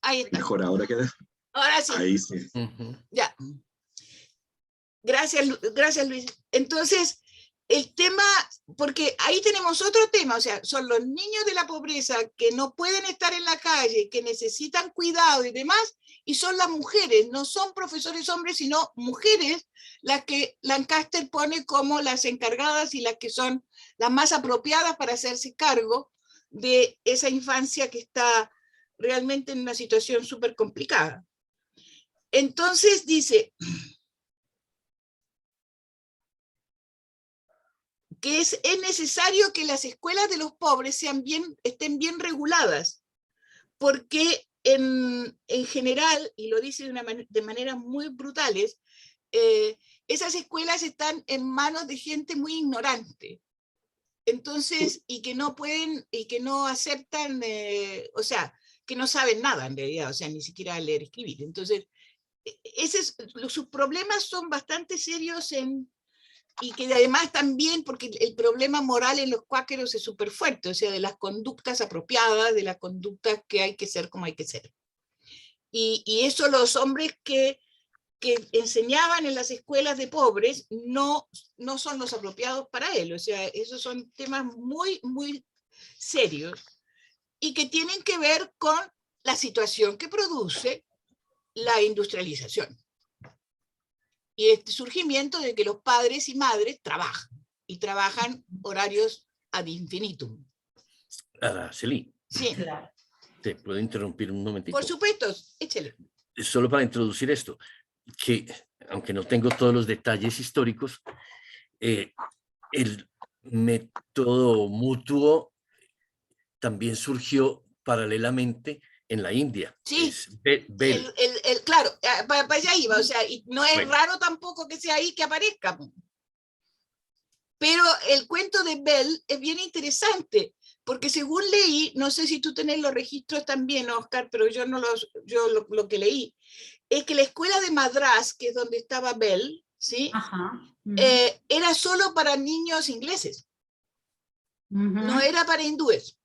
Ahí está. Mejor ahora que... Ahora sí. Ahí sí. Ya. Gracias Luis. Entonces, el tema, porque ahí tenemos otro tema, o sea, son los niños de la pobreza que no pueden estar en la calle, que necesitan cuidado y demás, y son las mujeres, no son profesores hombres, sino mujeres las que Lancaster pone como las encargadas y las que son las más apropiadas para hacerse cargo de esa infancia que está realmente en una situación súper complicada. Entonces dice que es necesario que las escuelas de los pobres estén bien reguladas, porque en general, y lo dice de maneras muy brutales, esas escuelas están en manos de gente muy ignorante. Entonces, y que no pueden, y que no aceptan, o sea, que no saben nada en realidad, o sea, ni siquiera leer y escribir. Entonces, sus problemas son bastante serios y que además también, porque el problema moral en los cuáqueros es súper fuerte, o sea, de las conductas apropiadas, de las conductas que hay que ser como hay que ser. Y eso los hombres que enseñaban en las escuelas de pobres no son los apropiados para él, o sea, esos son temas muy, muy serios y que tienen que ver con la situación que produce la industrialización. Y este surgimiento de que los padres y madres trabajan, y trabajan horarios ad infinitum. Araceli, Sí. ¿te puedo interrumpir un momentito? Por supuesto, échale. Solo para introducir esto, que aunque no tengo todos los detalles históricos, el método mutuo también surgió paralelamente en la India. Sí, Bell. Claro, para allá iba, o sea, y no es Bueno. raro tampoco que sea ahí que aparezca. Pero el cuento de Bell es bien interesante, porque según leí, no sé si tú tenés los registros también, Oscar, pero yo no lo que leí, es que la escuela de Madras, que es donde estaba Bell, ¿sí? Era solo para niños ingleses, no era para hindúes.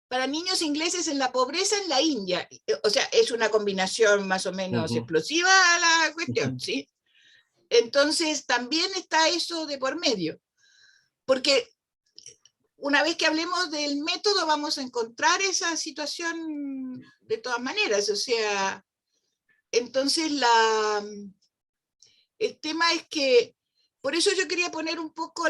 Para niños ingleses en la pobreza en la India, o sea, es una combinación más o menos explosiva la cuestión, ¿sí? Entonces también está eso de por medio, porque una vez que hablemos del método vamos a encontrar esa situación de todas maneras, o sea, entonces el tema es que, por eso yo quería poner un poco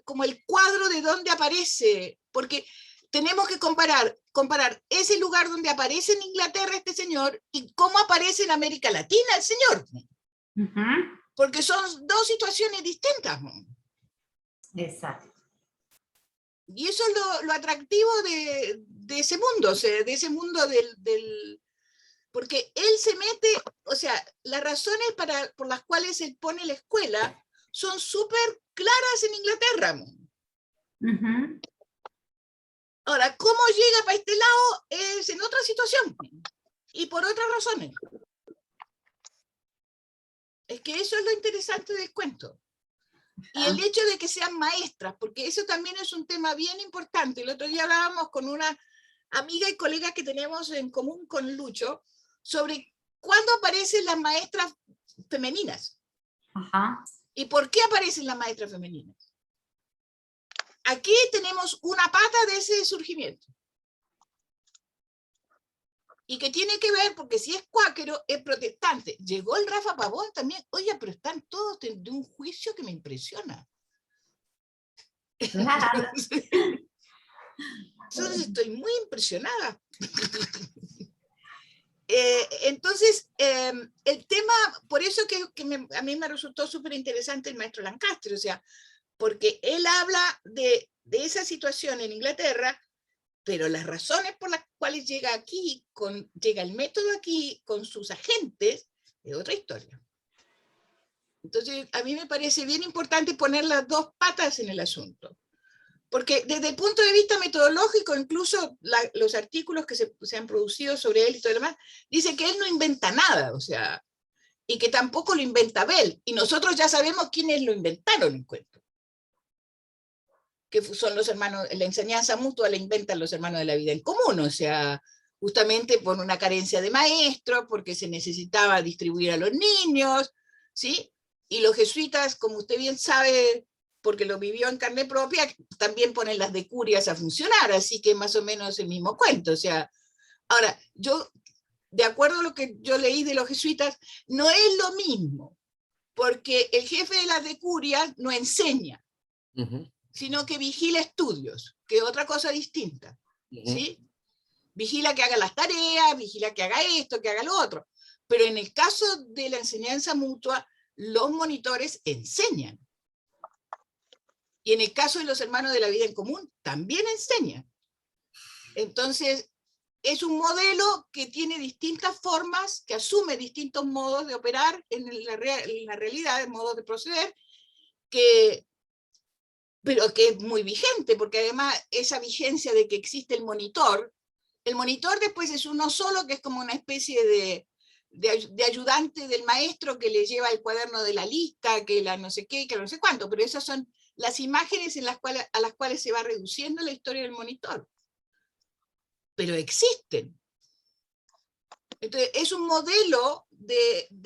como el cuadro de dónde aparece, porque tenemos que comparar ese lugar donde aparece en Inglaterra este señor y cómo aparece en América Latina el señor. Porque son dos situaciones distintas. Exacto. Y eso es lo atractivo de ese mundo, o sea, de ese mundo porque él se mete, o sea, las razones por las cuales él pone la escuela son súper claras en Inglaterra. Ahora, ¿cómo llega para este lado? Es en otra situación y por otras razones. Es que eso es lo interesante del cuento. Y el hecho de que sean maestras, porque eso también es un tema bien importante. El otro día hablábamos con una amiga y colega que tenemos en común con Lucho sobre cuándo aparecen las maestras femeninas. ¿Y por qué aparecen las maestras femeninas? Aquí tenemos una pata de ese surgimiento. Y que tiene que ver, porque si es cuáquero, es protestante. Llegó el Rafa Pavón también. Oye, pero están todos de un juicio que me impresiona. Entonces estoy muy impresionada. Entonces, el tema, por eso que a mí me resultó súper interesante el maestro Lancaster, o sea, porque él habla de esa situación en Inglaterra, pero las razones por las cuales llega el método aquí con sus agentes es otra historia. Entonces, a mí me parece bien importante poner las dos patas en el asunto. Porque desde el punto de vista metodológico, incluso los artículos que se han producido sobre él y todo lo demás, dicen que él no inventa nada, o sea, y que tampoco lo inventa Bell. Y nosotros ya sabemos quiénes lo inventaron en cuento. Que son los hermanos, la enseñanza mutua la inventan los hermanos de la vida en común, o sea, justamente por una carencia de maestros, porque se necesitaba distribuir a los niños, ¿sí? Y los jesuitas, como usted bien sabe, porque lo vivió en carne propia, también ponen las decurias a funcionar, así que más o menos el mismo cuento. O sea, ahora, yo, de acuerdo a lo que yo leí de los jesuitas, no es lo mismo, porque el jefe de las decurias no enseña, sino que vigila estudios, que es otra cosa distinta, ¿sí? Vigila que haga las tareas, vigila que haga esto, que haga lo otro. Pero en el caso de la enseñanza mutua, los monitores enseñan. Y en el caso de los hermanos de la vida en común, también enseñan. Entonces, es un modelo que tiene distintas formas, que asume distintos modos de operar en la realidad, modos de proceder, pero que es muy vigente, porque además esa vigencia de que existe el monitor después es uno solo, que es como una especie de ayudante del maestro que le lleva el cuaderno de la lista, que la no sé qué, que no sé cuánto, pero esas son las imágenes a las cuales se va reduciendo la historia del monitor. Pero existen. Entonces, es un modelo de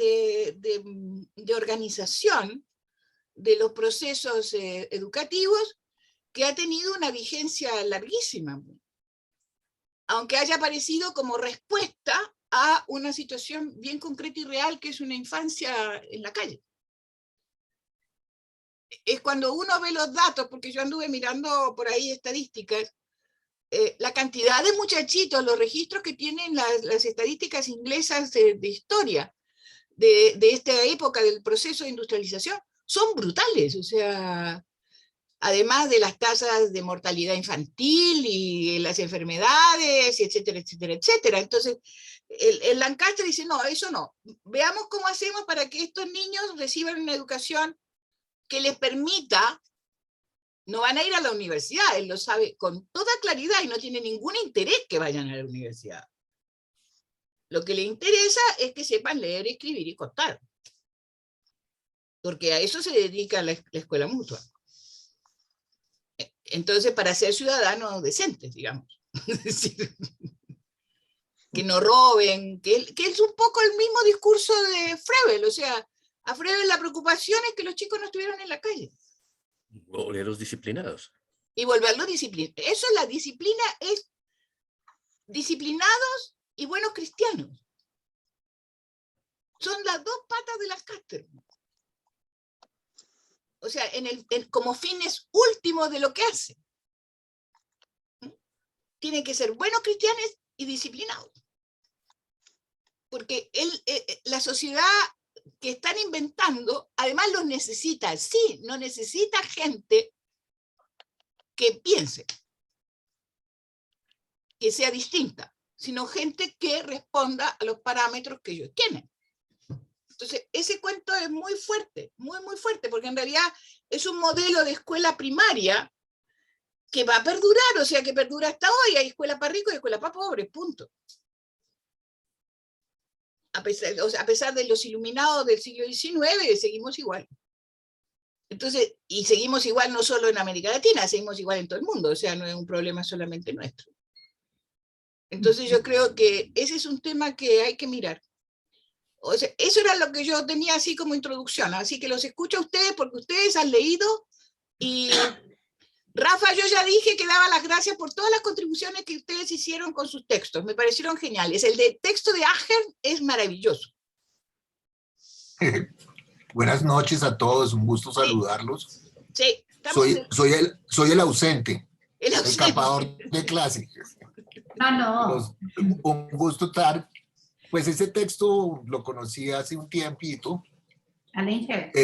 organización de los procesos educativos que ha tenido una vigencia larguísima, aunque haya aparecido como respuesta a una situación bien concreta y real, que es una infancia en la calle. Es cuando uno ve los datos, porque yo anduve mirando por ahí estadísticas, la cantidad de muchachitos, los registros que tienen las estadísticas inglesas de historia de esta época del proceso de industrialización, son brutales. O sea, además de las tasas de mortalidad infantil y las enfermedades, etcétera, etcétera, etcétera. Entonces, el Lancaster dice, no, eso no. Veamos cómo hacemos para que estos niños reciban una educación que les permita, no van a ir a la universidad, él lo sabe con toda claridad y no tiene ningún interés que vayan a la universidad. Lo que le interesa es que sepan leer, escribir y contar. Porque a eso se dedica la escuela mutua. Entonces, para ser ciudadanos decentes, digamos. Es decir, que no roben, que es un poco el mismo discurso de Froebel. O sea, a Froebel la preocupación es que los chicos no estuvieran en la calle. Obreros disciplinados. Y volverlos disciplinados. Eso, la disciplina es disciplinados y buenos cristianos. Son las dos patas de las Lancaster. O sea, como fines últimos de lo que hacen. Tienen que ser buenos cristianos y disciplinados. Porque la sociedad que están inventando, además los necesita. Sí, no necesita gente que piense, que sea distinta, sino gente que responda a los parámetros que ellos tienen. Entonces, ese cuento es muy fuerte, muy, muy fuerte, porque en realidad es un modelo de escuela primaria que va a perdurar, o sea, que perdura hasta hoy. Hay escuela para ricos y escuela para pobres, punto. A pesar de los iluminados del siglo XIX, seguimos igual. Entonces, y seguimos igual no solo en América Latina, seguimos igual en todo el mundo, o sea, no es un problema solamente nuestro. Entonces yo creo que ese es un tema que hay que mirar. O sea, eso era lo que yo tenía así como introducción, así que los escucho a ustedes porque ustedes han leído y Rafa, yo ya dije que daba las gracias por todas las contribuciones que ustedes hicieron con sus textos, me parecieron geniales. El de texto de Ahern es maravilloso. Buenas noches a todos, un gusto saludarlos. Sí, soy el ausente, el escapador de clase. No. Un gusto estar. Pues ese texto lo conocí hace un tiempito.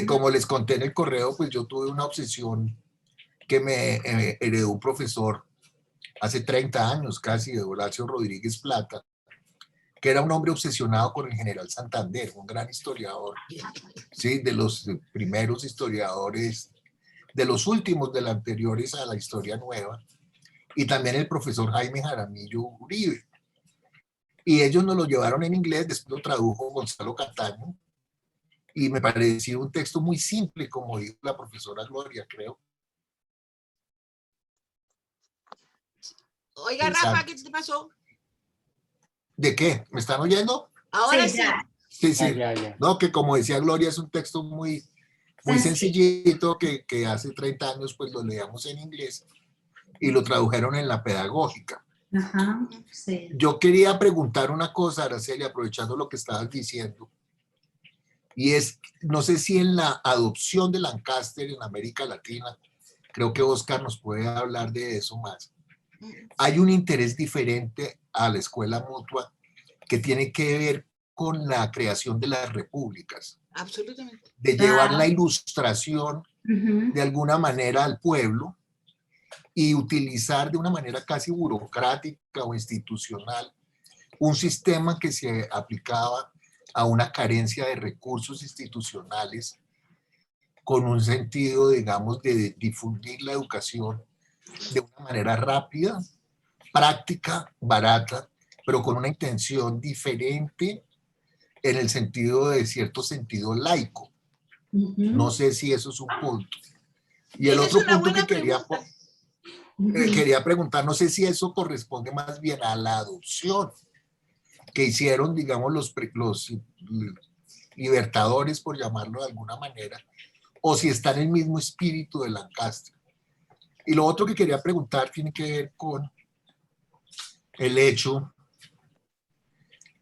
Como les conté en el correo, pues yo tuve una obsesión que me heredó un profesor hace 30 años casi, de Horacio Rodríguez Plata, que era un hombre obsesionado con el general Santander, un gran historiador, ¿sí? De los primeros historiadores, de los últimos, de los anteriores a la historia nueva, y también el profesor Jaime Jaramillo Uribe. Y ellos nos lo llevaron en inglés, después lo tradujo Gonzalo Cataño, y me pareció un texto muy simple, como dijo la profesora Gloria, creo. Oiga, Rafa, ¿qué te pasó? ¿De qué? ¿Me están oyendo? Ahora sí. Sí, sí. Ya. No, que como decía Gloria, es un texto muy sencillito que hace 30 años pues lo leíamos en inglés y lo tradujeron en la pedagógica. Ajá, sí. Yo quería preguntar una cosa, Araceli, aprovechando lo que estabas diciendo, y es, no sé si en la adopción de Lancaster en América Latina, creo que Oscar nos puede hablar de eso más, hay un interés diferente a la escuela mutua que tiene que ver con la creación de las repúblicas. Absolutamente. De llevar la ilustración de alguna manera al pueblo y utilizar de una manera casi burocrática o institucional un sistema que se aplicaba a una carencia de recursos institucionales con un sentido, digamos, de difundir la educación de una manera rápida, práctica, barata, pero con una intención diferente en el sentido de cierto sentido laico. No sé si eso es un punto. Y el otro punto que quería preguntar, no sé si eso corresponde más bien a la adopción que hicieron, digamos, los libertadores, por llamarlo de alguna manera, o si está en el mismo espíritu de Lancaster. Y lo otro que quería preguntar tiene que ver con el hecho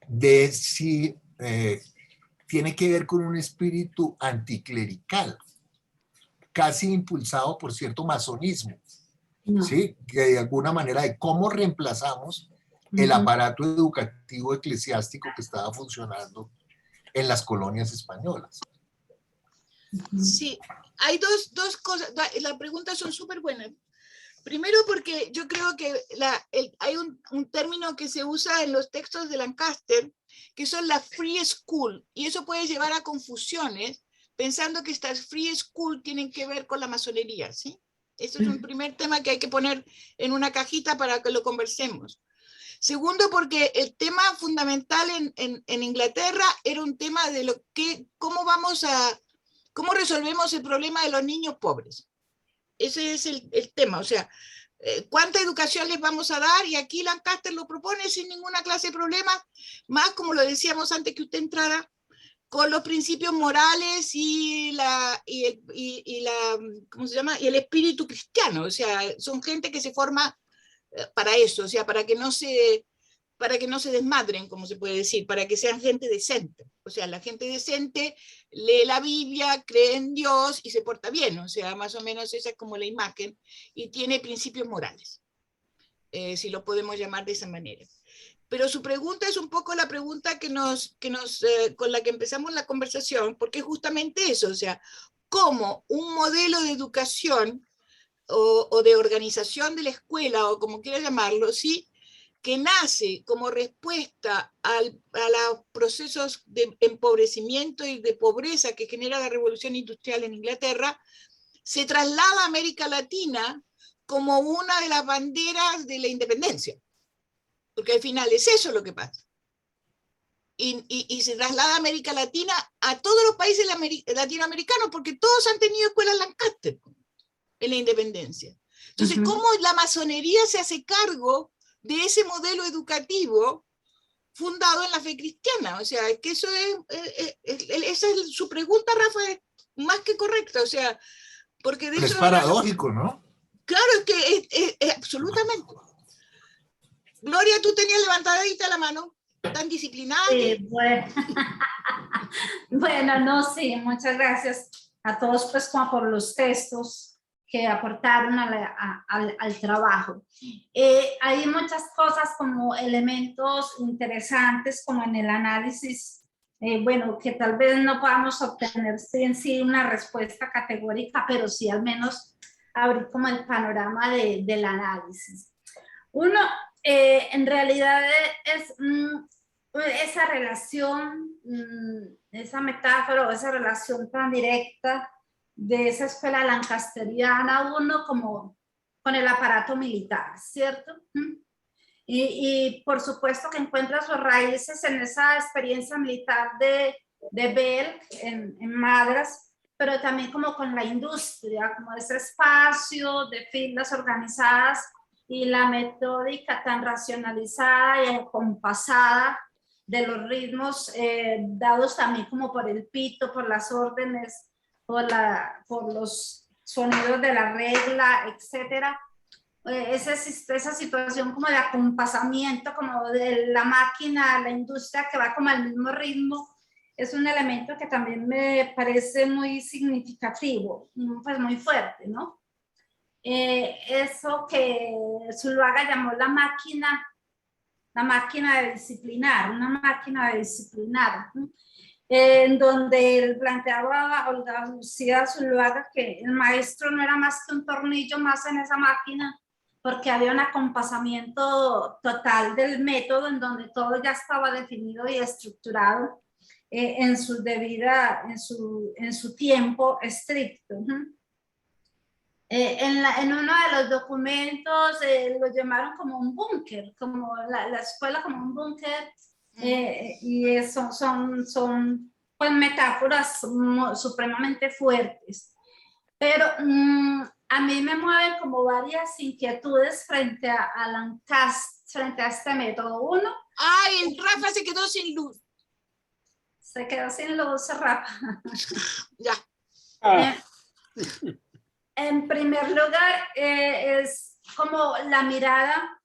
de si tiene que ver con un espíritu anticlerical, casi impulsado por cierto masonismo, ¿sí? Que de alguna manera de cómo reemplazamos el aparato educativo eclesiástico que estaba funcionando en las colonias españolas. Sí, hay dos cosas, las preguntas son súper buenas. Primero porque yo creo que hay un término que se usa en los textos de Lancaster, que son la free school, y eso puede llevar a confusiones, pensando que estas free school tienen que ver con la masonería, ¿sí? Eso es un primer tema que hay que poner en una cajita para que lo conversemos. Segundo, porque el tema fundamental en Inglaterra era un tema de cómo resolvemos el problema de los niños pobres. Ese es el tema, o sea, ¿cuánta educación les vamos a dar? Y aquí Lancaster lo propone sin ninguna clase de problema, más como lo decíamos antes que usted entrara, con los principios morales y ¿cómo se llama? Y el espíritu cristiano, o sea, son gente que se forma para eso, o sea, para que no se desmadren, como se puede decir, para que sean gente decente. O sea, la gente decente lee la Biblia, cree en Dios y se porta bien. O sea, más o menos esa es como la imagen y tiene principios morales, si lo podemos llamar de esa manera. Pero su pregunta es un poco la pregunta con la que empezamos la conversación, porque es justamente eso, o sea, cómo un modelo de educación o de organización de la escuela, o como quiera llamarlo, ¿sí?, que nace como respuesta a los procesos de empobrecimiento y de pobreza que genera la revolución industrial en Inglaterra, se traslada a América Latina como una de las banderas de la independencia. Porque al final es eso lo que pasa. Y se traslada a América Latina a todos los países latinoamericanos, porque todos han tenido escuelas Lancaster en la independencia. Entonces, ¿cómo la masonería se hace cargo de ese modelo educativo fundado en la fe cristiana? O sea, es que eso esa es su pregunta, Rafa, es más que correcta, o sea, porque de Pero eso es paradójico, ¿no? Claro, es que es absolutamente. Gloria, tú tenías levantadita la mano, tan disciplinada. Sí, bueno. Bueno, no, sí, muchas gracias a todos pues como por los textos que aportaron al trabajo. Hay muchas cosas como elementos interesantes como en el análisis, bueno, que tal vez no podamos obtener en sí una respuesta categórica, pero sí al menos abrir como el panorama del análisis. Uno, en realidad es esa relación, esa metáfora o esa relación tan directa de esa escuela lancasteriana, uno como con el aparato militar, ¿cierto? Y por supuesto que encuentra sus raíces en esa experiencia militar de Bell en Madras, pero también como con la industria, como ese espacio de filas organizadas y la metódica tan racionalizada y acompasada de los ritmos dados también como por el pito, por las órdenes, por los sonidos de la regla, etcétera. Esa situación como de acompasamiento, como de la máquina, la industria que va como al mismo ritmo, es un elemento que también me parece muy significativo, pues muy fuerte, ¿no? Eso que Zuluaga llamó la máquina de disciplinar, una máquina de disciplinar, ¿no? En donde él planteaba a Olga Lucía Zuluaga que el maestro no era más que un tornillo más en esa máquina, porque había un acompasamiento total del método en donde todo ya estaba definido y estructurado en su debida, en su tiempo estricto. En uno de los documentos lo llamaron como un búnker, como la escuela como un búnker, y eso son pues metáforas supremamente fuertes. Pero a mí me mueven como varias inquietudes frente a Lancaster, frente a este método. Uno. ¡Ay, Rafa se quedó sin luz! Se quedó sin luz, Rafa. Ya. En primer lugar, es como la mirada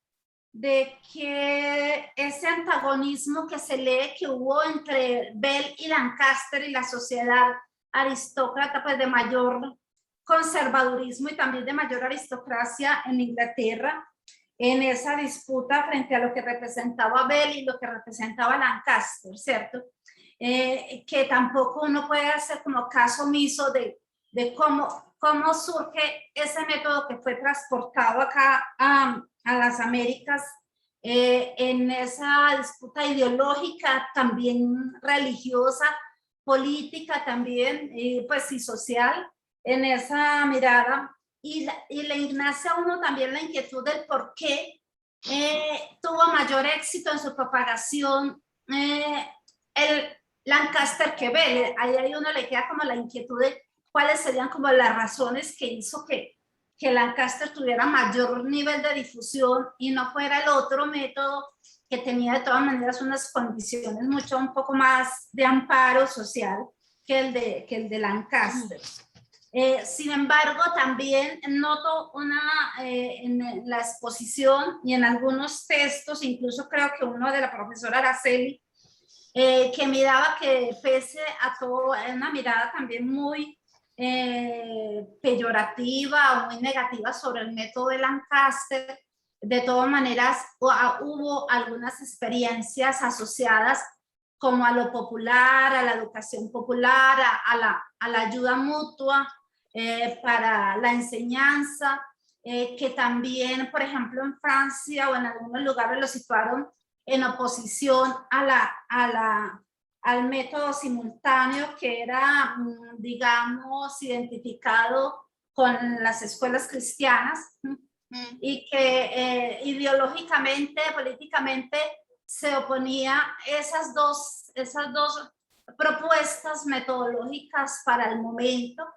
de que ese antagonismo que se lee que hubo entre Bell y Lancaster y la sociedad aristócrata, pues de mayor conservadurismo y también de mayor aristocracia en Inglaterra, en esa disputa frente a lo que representaba Bell y lo que representaba Lancaster, ¿cierto? Que tampoco uno puede hacer como caso omiso de cómo surge ese método que fue transportado acá a las Américas en esa disputa ideológica, también religiosa, política también, pues y social, en esa mirada, y le nace a uno también la inquietud del por qué tuvo mayor éxito en su propagación el Lancaster que Bell. Ahí a uno le queda como la inquietud de cuáles serían como las razones que hizo que Lancaster tuviera mayor nivel de difusión y no fuera el otro método que tenía de todas maneras unas condiciones un poco más de amparo social que el de Lancaster. Sin embargo, también noto en la exposición y en algunos textos, incluso creo que uno de la profesora Araceli, que miraba que pese a todo, una mirada también muy peyorativa o muy negativa sobre el método de Lancaster, de todas maneras hubo algunas experiencias asociadas como a lo popular, a la educación popular, a la ayuda mutua para la enseñanza, que también, por ejemplo, en Francia o en algunos lugares lo situaron en oposición al método simultáneo que era, digamos, identificado con las escuelas cristianas y que ideológicamente, políticamente, se oponía esas dos propuestas metodológicas para el momento.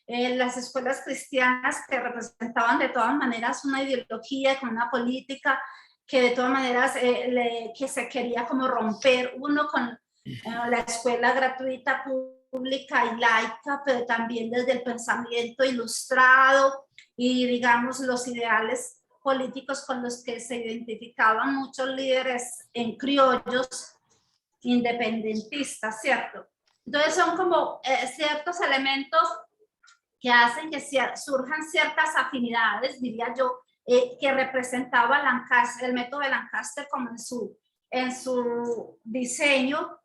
Las escuelas cristianas que representaban de todas maneras una ideología con una política que de todas maneras que se quería como romper uno con la escuela gratuita, pública y laica, pero también desde el pensamiento ilustrado y digamos los ideales políticos con los que se identificaban muchos líderes en criollos independentistas, ¿cierto? Entonces son como ciertos elementos que hacen que surjan ciertas afinidades, diría yo, que representaba Lancaster, el método de Lancaster como en su diseño,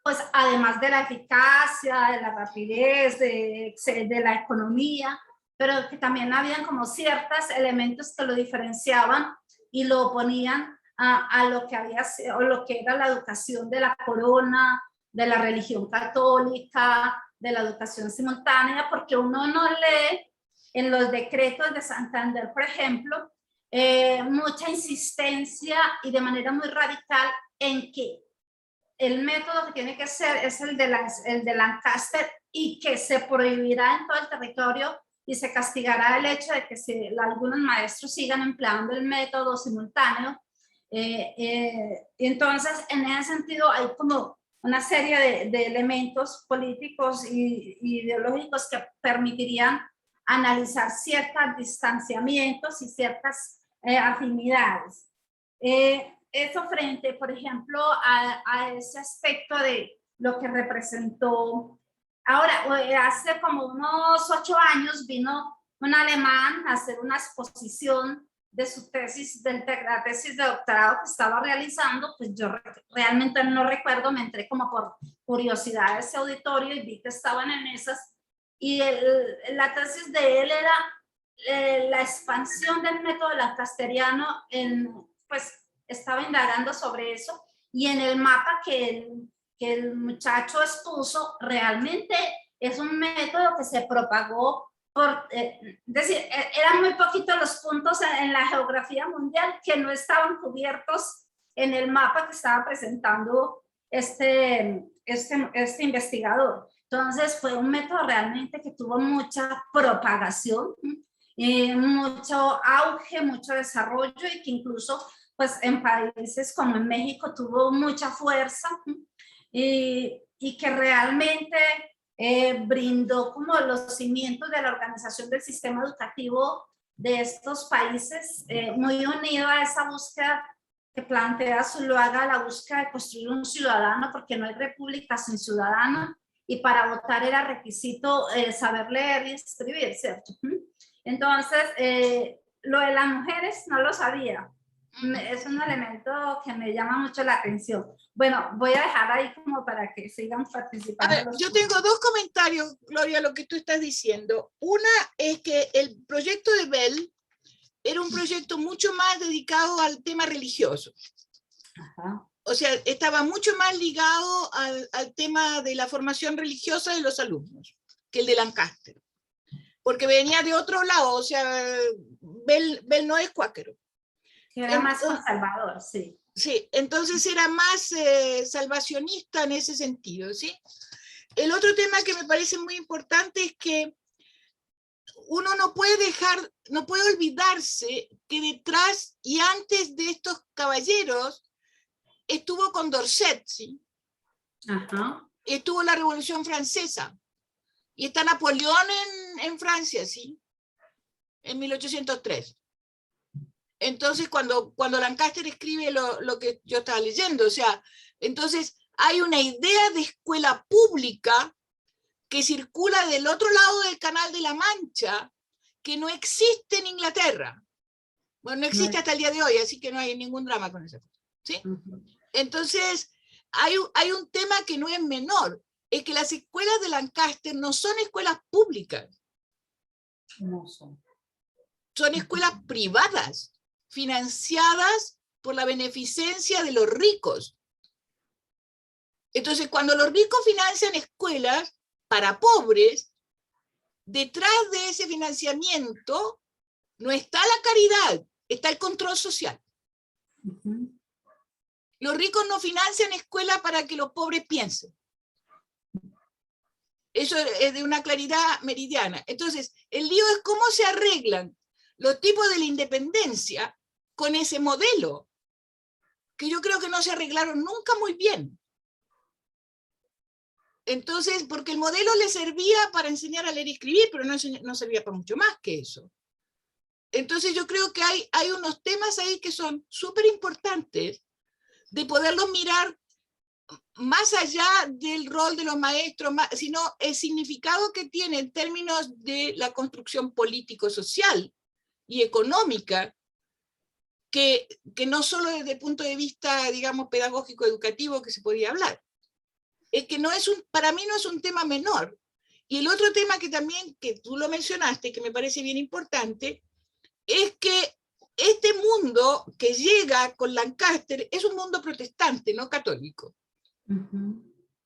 pues además de la eficacia, de la rapidez, de la economía, pero que también habían como ciertos elementos que lo diferenciaban y lo oponían a lo que había o lo que era la educación de la corona, de la religión católica, de la educación simultánea, porque uno no lee en los decretos de Santander, por ejemplo, mucha insistencia y de manera muy radical en que el método que tiene que ser es el de Lancaster y que se prohibirá en todo el territorio y se castigará el hecho de que algunos maestros sigan empleando el método simultáneo. Entonces, en ese sentido, hay como una serie de elementos políticos y ideológicos que permitirían analizar ciertos distanciamientos y ciertas afinidades. Eso frente, por ejemplo, a ese aspecto de lo que representó. Ahora, hace como unos 8 años vino un alemán a hacer una exposición de su tesis, la tesis de doctorado que estaba realizando. Pues yo realmente no recuerdo, me entré como por curiosidad a ese auditorio y vi que estaban en esas, y la tesis de él era la expansión del método lancasteriano, pues estaba indagando sobre eso, y en el mapa que el muchacho expuso, realmente es un método que se propagó es decir, eran muy poquitos los puntos en la geografía mundial que no estaban cubiertos en el mapa que estaba presentando este investigador. Entonces fue un método realmente que tuvo mucha propagación, mucho auge, mucho desarrollo, y que incluso pues en países como en México tuvo mucha fuerza, y que realmente brindó como los cimientos de la organización del sistema educativo de estos países, muy unido a esa búsqueda que plantea Zuluaga, la búsqueda de construir un ciudadano, porque no hay república sin ciudadano, y para votar era requisito saber leer y escribir, ¿cierto? Entonces, lo de las mujeres no lo sabía. Es un elemento que me llama mucho la atención. Bueno, voy a dejar ahí como para que sigan participando. A ver, yo tengo 2 comentarios, Gloria, a lo que tú estás diciendo. Una es que el proyecto de Bell era un proyecto mucho más dedicado al tema religioso. Ajá. O sea, estaba mucho más ligado al tema de la formación religiosa de los alumnos que el de Lancaster, porque venía de otro lado. O sea, Bell no es cuáquero. Era más conservador, sí. Sí, entonces era más salvacionista en ese sentido, ¿sí? El otro tema que me parece muy importante es que uno no puede olvidarse que detrás y antes de estos caballeros estuvo Condorcet, ¿sí? Ajá. Estuvo la Revolución Francesa, y está Napoleón en Francia, ¿sí? En 1803. Entonces, cuando Lancaster escribe lo que yo estaba leyendo, o sea, entonces hay una idea de escuela pública que circula del otro lado del Canal de la Mancha, que no existe en Inglaterra. Bueno, no existe hasta el día de hoy, así que no hay ningún drama con eso, ¿sí? Entonces, hay un tema que no es menor, es que las escuelas de Lancaster no son escuelas públicas. No son. Son escuelas privadas, financiadas por la beneficencia de los ricos. Entonces, cuando los ricos financian escuelas para pobres, detrás de ese financiamiento no está la caridad, está el control social. Los ricos no financian escuelas para que los pobres piensen. Eso es de una claridad meridiana. Entonces, el lío es cómo se arreglan los tipos de la independencia con ese modelo, que yo creo que no se arreglaron nunca muy bien. Entonces, porque el modelo le servía para enseñar a leer y escribir, pero no servía para mucho más que eso. Entonces yo creo que hay unos temas ahí que son súper importantes de poderlos mirar más allá del rol de los maestros, sino el significado que tiene en términos de la construcción político-social y económica, que no solo desde el punto de vista, digamos, pedagógico-educativo que se podía hablar. Es que para mí no es un tema menor. Y el otro tema que también, que tú lo mencionaste, que me parece bien importante, es que este mundo que llega con Lancaster es un mundo protestante, no católico.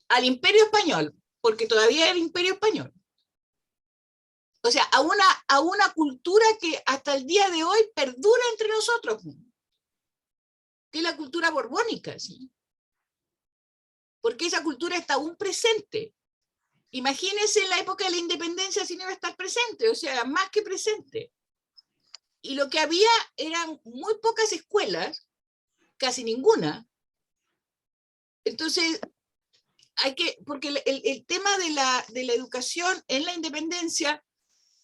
Al Imperio Español, porque todavía era el Imperio Español. O sea, a una cultura que hasta el día de hoy perdura entre nosotros, que es la cultura borbónica, ¿sí? Porque esa cultura está aún presente. Imagínense en la época de la independencia si no iba a estar presente, o sea, más que presente. Y lo que había eran muy pocas escuelas, casi ninguna. Entonces, porque el tema de la educación en la independencia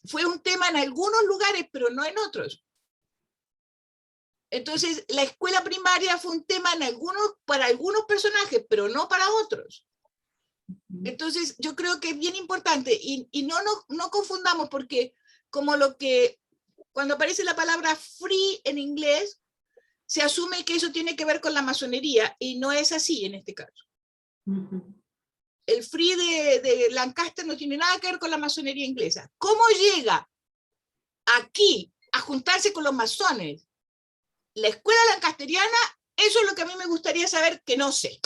fue un tema en algunos lugares, pero no en otros. Entonces, la escuela primaria fue un tema para algunos personajes, pero no para otros. Entonces, yo creo que es bien importante y no confundamos, porque cuando aparece la palabra free en inglés, se asume que eso tiene que ver con la masonería y no es así en este caso. El free de Lancaster no tiene nada que ver con la masonería inglesa. ¿Cómo llega aquí a juntarse con los masones la escuela lancasteriana? Eso es lo que a mí me gustaría saber, que no sé.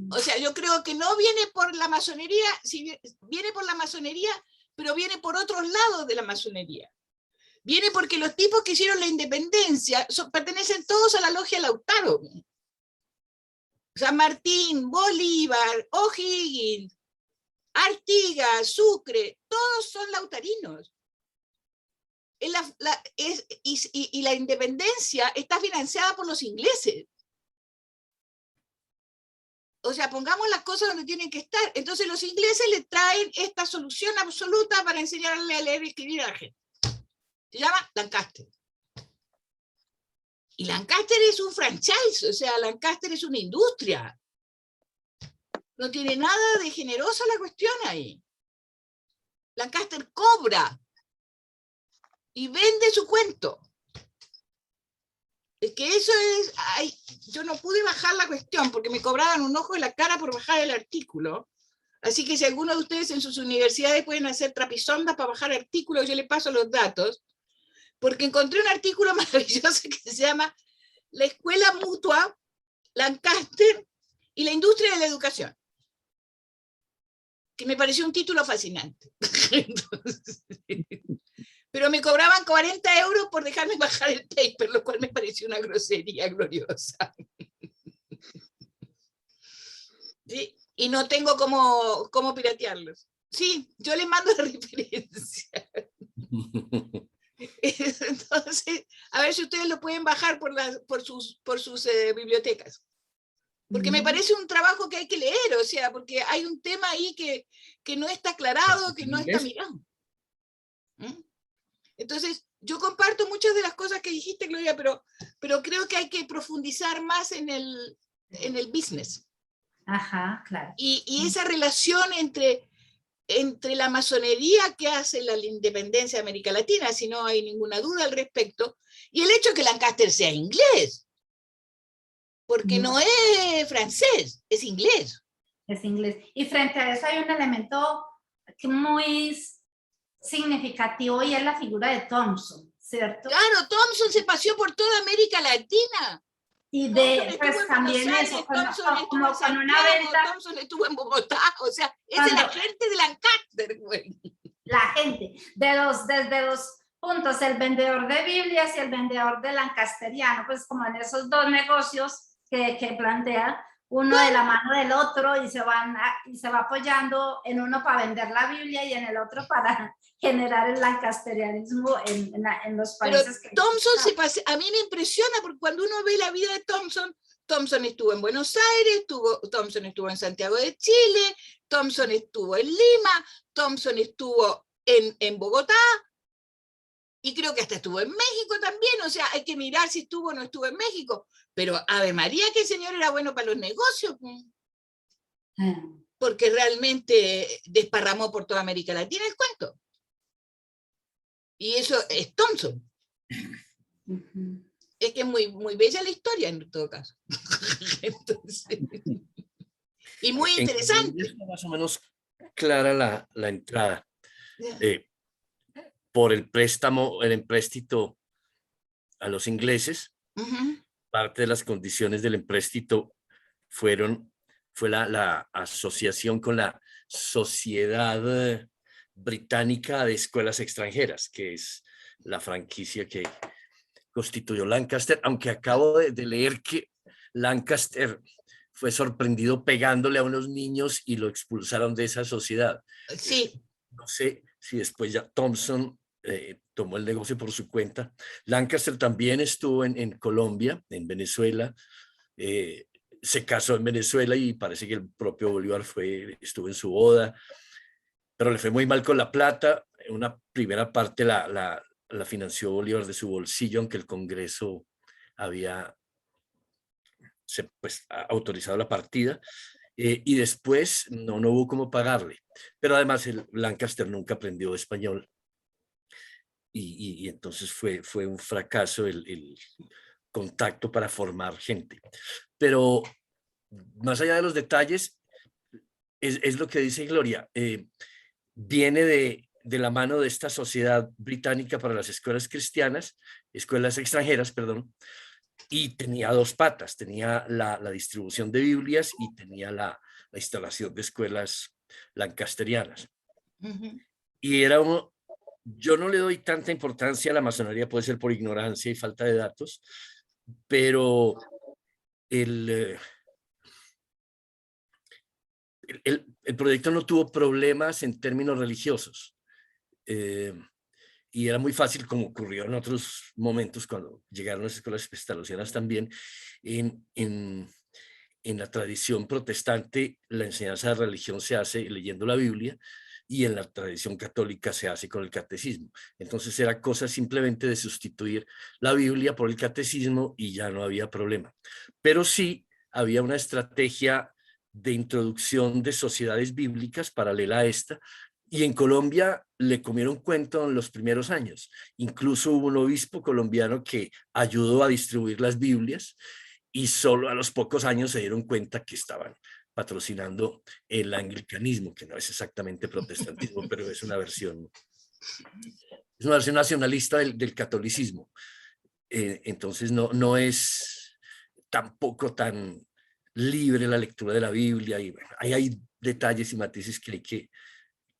O sea, yo creo que no viene por la masonería, viene por la masonería, pero viene por otros lados de la masonería. Viene porque los tipos que hicieron la independencia pertenecen todos a la logia Lautaro. San Martín, Bolívar, O'Higgins, Artigas, Sucre, todos son lautarinos. Y la independencia está financiada por los ingleses. O sea, pongamos las cosas donde tienen que estar. Entonces los ingleses le traen esta solución absoluta para enseñarle a leer y escribir a la gente. Se llama Lancaster. Y Lancaster es un franchise, o sea, Lancaster es una industria. No tiene nada de generosa la cuestión ahí. Lancaster cobra y vende su cuento. Es que eso es... yo no pude bajar la cuestión porque me cobraban un ojo de la cara por bajar el artículo. Así que si alguno de ustedes en sus universidades pueden hacer trapisondas para bajar artículos, yo les paso los datos. Porque encontré un artículo maravilloso que se llama La Escuela Mutua, Lancaster y la Industria de la Educación, que me pareció un título fascinante. Entonces, pero me cobraban 40 euros por dejarme bajar el paper, lo cual me pareció una grosería gloriosa. ¿Sí? Y no tengo cómo piratearlos. Sí, yo les mando la referencia. Entonces, a ver si ustedes lo pueden bajar por sus bibliotecas. Porque me parece un trabajo que hay que leer, o sea, porque hay un tema ahí que no está aclarado, que no está mirado. Entonces, yo comparto muchas de las cosas que dijiste, Gloria, pero creo que hay que profundizar más en el business. Ajá, claro. Y esa relación entre la masonería que hace la independencia de América Latina, si no hay ninguna duda al respecto, y el hecho de que Lancaster sea inglés, porque no es francés, es inglés. Es inglés. Y frente a eso hay un elemento muy significativo y es la figura de Thompson, ¿cierto? Claro, Thompson se paseó por toda América Latina. Y pues también Aires, eso, Thompson estuvo en Santiago, una venta, Thompson estuvo en Bogotá, o sea, es de la gente de Lancaster, güey. La gente, desde los puntos, el vendedor de Biblias y el vendedor de Lancasteriano, pues como en esos dos negocios que plantea, uno de la mano del otro y se va apoyando en uno para vender la Biblia y en el otro para generar el lancasterianismo en los países. Pero Thompson a mí me impresiona porque cuando uno ve la vida de Thompson estuvo en Buenos Aires, Thompson estuvo en Santiago de Chile, Thompson estuvo en Lima, Thompson estuvo en Bogotá, y creo que hasta estuvo en México también, o sea, hay que mirar si estuvo o no estuvo en México, pero Ave María que el señor era bueno para los negocios, porque realmente desparramó por toda América Latina el cuento. Y eso es Thompson. Es que es muy, muy bella la historia en todo caso. Entonces, y muy interesante. Más o menos clara la entrada. Por el empréstito a los ingleses, parte de las condiciones del empréstito fue la asociación con la Sociedad Británica de Escuelas Extranjeras, que es la franquicia que constituyó Lancaster, aunque acabo de leer que Lancaster fue sorprendido pegándole a unos niños y lo expulsaron de esa sociedad. Sí. No sé si después ya Thompson tomó el negocio por su cuenta. Lancaster también estuvo en Colombia, en Venezuela. Se casó en Venezuela y parece que el propio Bolívar estuvo en su boda, pero le fue muy mal con la plata. Una primera parte la financió Bolívar de su bolsillo, aunque el Congreso había autorizado la partida, y después no hubo cómo pagarle. Pero además el Lancaster nunca aprendió español y entonces fue un fracaso el contacto para formar gente. Pero más allá de los detalles, es lo que dice Gloria, viene de la mano de esta Sociedad Británica para las Escuelas Extranjeras, perdón, y tenía dos patas, tenía la distribución de Biblias y tenía la instalación de escuelas lancasterianas. Y yo no le doy tanta importancia a la masonería, puede ser por ignorancia y falta de datos, pero el proyecto no tuvo problemas en términos religiosos. Y era muy fácil, como ocurrió en otros momentos cuando llegaron las escuelas epistalocianas también, en la tradición protestante la enseñanza de religión se hace leyendo la Biblia y en la tradición católica se hace con el catecismo. Entonces era cosa simplemente de sustituir la Biblia por el catecismo y ya no había problema. Pero sí había una estrategia de introducción de sociedades bíblicas paralela a esta, y en Colombia le comieron cuento en los primeros años. Incluso hubo un obispo colombiano que ayudó a distribuir las Biblias y solo a los pocos años se dieron cuenta que estaban patrocinando el anglicanismo, que no es exactamente protestantismo, pero es una versión nacionalista del catolicismo. Entonces no es tampoco tan libre la lectura de la Biblia, y bueno, ahí hay detalles y matices que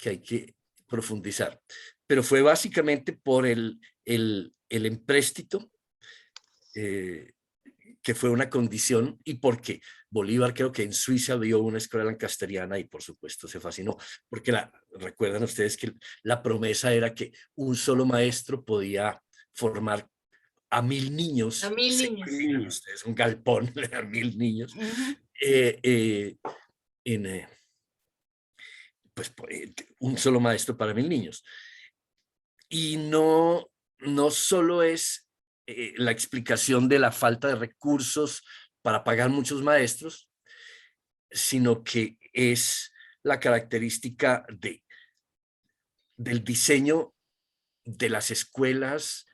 hay que profundizar. Pero fue básicamente por el empréstito, que fue una condición, y porque Bolívar creo que en Suiza vio una escuela lancasteriana y por supuesto se fascinó, porque recuerdan ustedes que la promesa era que un solo maestro podía formar a 1000 niños. A 1000 niños. Es un galpón, a 1000 niños. Pues un solo maestro para 1000 niños. Y no solo es la explicación de la falta de recursos para pagar muchos maestros, sino que es la característica del diseño de las escuelas,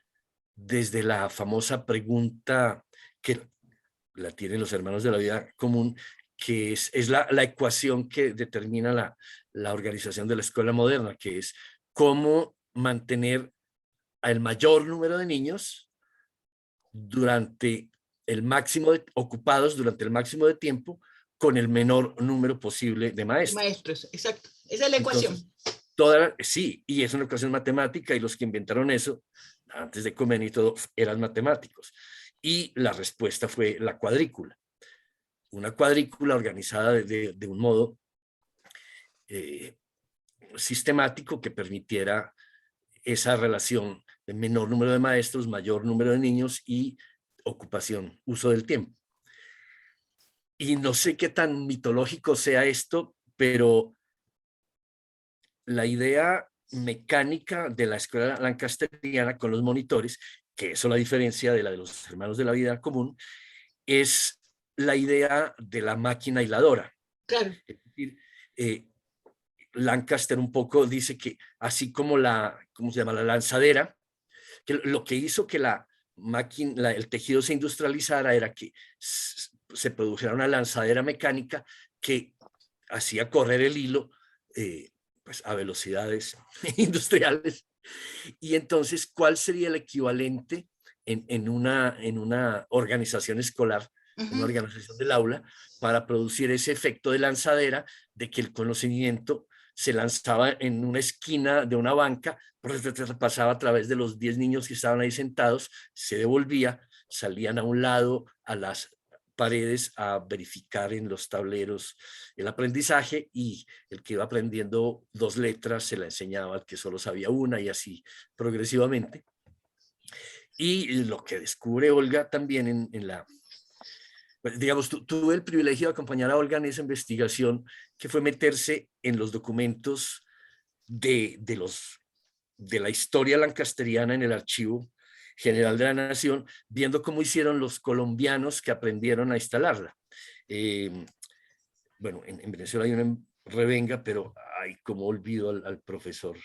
desde la famosa pregunta que la tienen los hermanos de la vida común, que es la ecuación que determina la organización de la escuela moderna, que es cómo mantener al mayor número de niños ocupados durante el máximo de tiempo, con el menor número posible de maestros. Maestros, exacto. Esa es la ecuación. Sí, y es una ecuación matemática, y los que inventaron eso, antes de Comeni y todo, eran matemáticos. Y la respuesta fue la cuadrícula. Una cuadrícula organizada de un modo sistemático que permitiera esa relación de menor número de maestros, mayor número de niños y ocupación, uso del tiempo. Y no sé qué tan mitológico sea esto, pero la idea mecánica de la escuela lancasteriana con los monitores, que eso la diferencia de la de los hermanos de la vida común, es la idea de la máquina hiladora. Claro. Es decir, Lancaster un poco dice que así como ¿cómo se llama? La lanzadera, que lo que hizo que el tejido se industrializara era que se produjera una lanzadera mecánica que hacía correr el hilo pues a velocidades industriales. Y entonces, ¿cuál sería el equivalente en una organización escolar, una organización del aula, para producir ese efecto de lanzadera, de que el conocimiento se lanzaba en una esquina de una banca, pasaba a través de los 10 niños que estaban ahí sentados, se devolvía, salían a un lado a las paredes a verificar en los tableros el aprendizaje, y el que iba aprendiendo 2 letras se la enseñaba al que solo sabía una, y así progresivamente. Y lo que descubre Olga también en la... Digamos, tuve el privilegio de acompañar a Olga en esa investigación, que fue meterse en los documentos de la historia lancasteriana en el Archivo General de la Nación, viendo cómo hicieron los colombianos que aprendieron a instalarla. Bueno, en Venezuela hay una revenga, pero ay, cómo olvido al profesor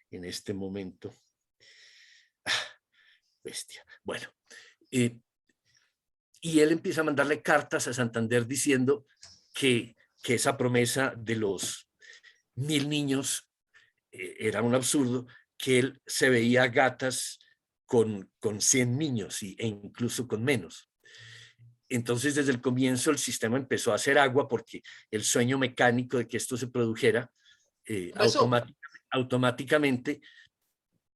en este momento. Bestia. Bueno, y él empieza a mandarle cartas a Santander diciendo que esa promesa de los 1000 niños era un absurdo, que él se veía gatas con 100 niños e incluso con menos. Entonces, desde el comienzo, el sistema empezó a hacer agua, porque el sueño mecánico de que esto se produjera automáticamente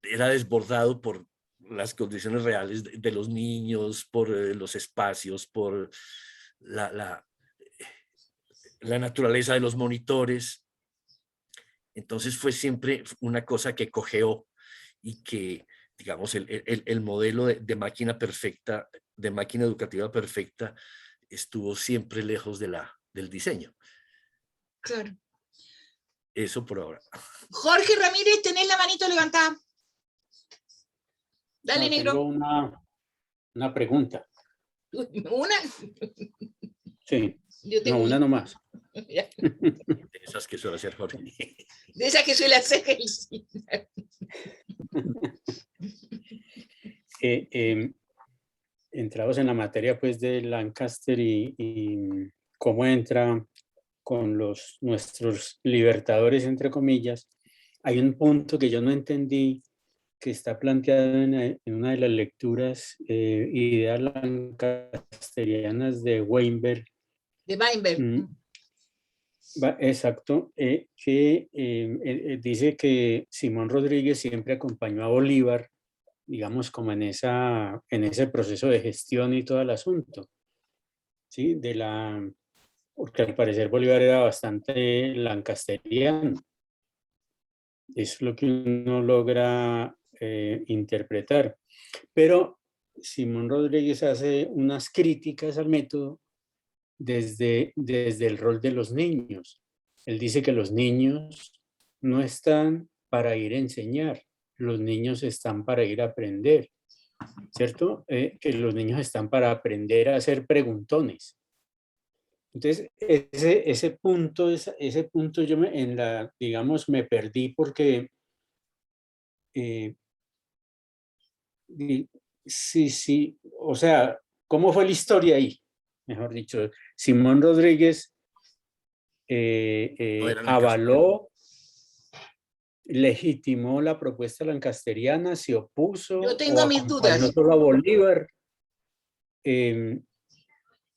era desbordado por las condiciones reales de los niños, por los espacios, por la naturaleza de los monitores. Entonces fue siempre una cosa que cojeó, y que, digamos, el modelo de máquina perfecta, de máquina educativa perfecta, estuvo siempre lejos del diseño. Claro. Eso por ahora. Jorge Ramírez, tenés la manito levantada. Dale, negro. Tengo una pregunta. ¿Una? Sí. Yo tengo una nomás. De esas que suele hacer Jorge. De esas que suele hacer Entrados en la materia pues de Lancaster y cómo entra con nuestros libertadores, entre comillas, hay un punto que yo no entendí, que está planteado en una de las lecturas ideas lancasterianas de Weinberg. De Weinberg. Exacto, que dice que Simón Rodríguez siempre acompañó a Bolívar, digamos, como en ese proceso de gestión y todo el asunto, ¿sí? Porque al parecer Bolívar era bastante lancasteriano. Es lo que uno logra interpretar. Pero Simón Rodríguez hace unas críticas al método desde el rol de los niños. Él dice que los niños no están para ir a enseñar, los niños están para ir a aprender, ¿cierto? Que los niños están para aprender a hacer preguntones. Entonces, ese punto yo digamos, me perdí, porque sí, o sea, ¿cómo fue la historia ahí? Mejor dicho, Simón Rodríguez avaló, legitimó la propuesta lancasteriana, se opuso. Yo tengo mis dudas. No solo a Bolívar.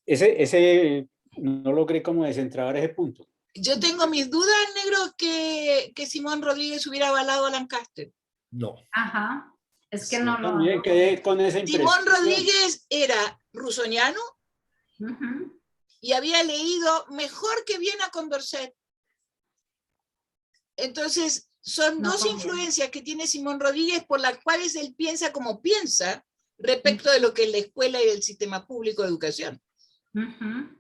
Ese no logré como desentrar ese punto. Yo tengo mis dudas, negro, que Simón Rodríguez hubiera avalado a Lancaster. No. Ajá. Es que no lo... También quedé con esa impresión. Simón Rodríguez era rusoniano y había leído mejor que bien a Condorcet. Entonces, son dos influencias que tiene Simón Rodríguez por las cuales él piensa como piensa respecto de lo que es la escuela y el sistema público de educación.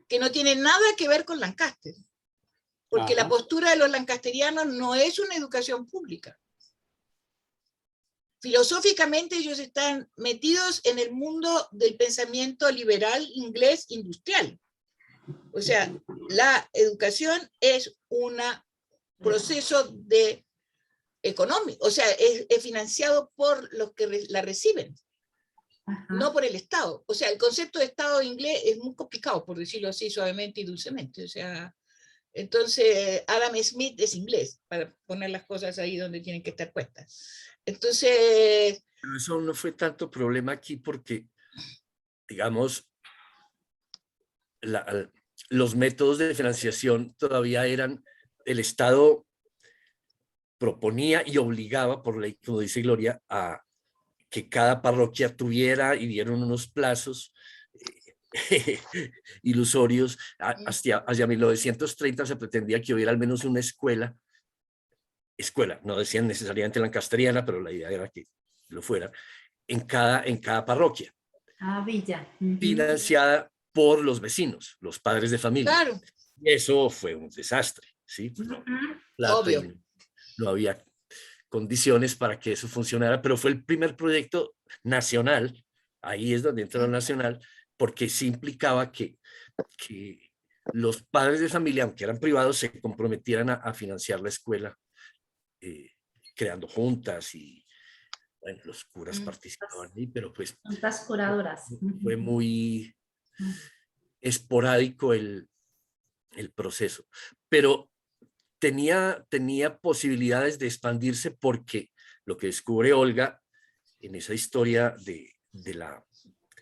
Que no tiene nada que ver con Lancaster. Porque la postura de los lancasterianos no es una educación pública. Filosóficamente ellos están metidos en el mundo del pensamiento liberal inglés industrial. O sea, la educación es un proceso de económico, o sea, es financiado por los que la reciben, no por el Estado. O sea, el concepto de Estado inglés es muy complicado, por decirlo así suavemente y dulcemente. O sea, entonces Adam Smith es inglés, para poner las cosas ahí donde tienen que estar puestas. Entonces... Pero eso no fue tanto problema aquí, porque, digamos, los métodos de financiación todavía eran, el Estado proponía y obligaba por ley, como dice Gloria, a que cada parroquia tuviera y dieron unos plazos ilusorios. Hacia 1930 se pretendía que hubiera al menos una escuela, no decían necesariamente lancasteriana, pero la idea era que lo fuera, en cada parroquia. Villa. Financiada por los vecinos, los padres de familia. Claro. Y eso fue un desastre, ¿sí? Obvio. No había condiciones para que eso funcionara, pero fue el primer proyecto nacional, ahí es donde entra lo nacional, porque sí implicaba que los padres de familia, aunque eran privados, se comprometieran a financiar la escuela, creando juntas y bueno, los curas participaban ahí, pero pues juntas curadoras. Fue muy esporádico el proceso, pero tenía posibilidades de expandirse porque lo que descubre Olga en esa historia de la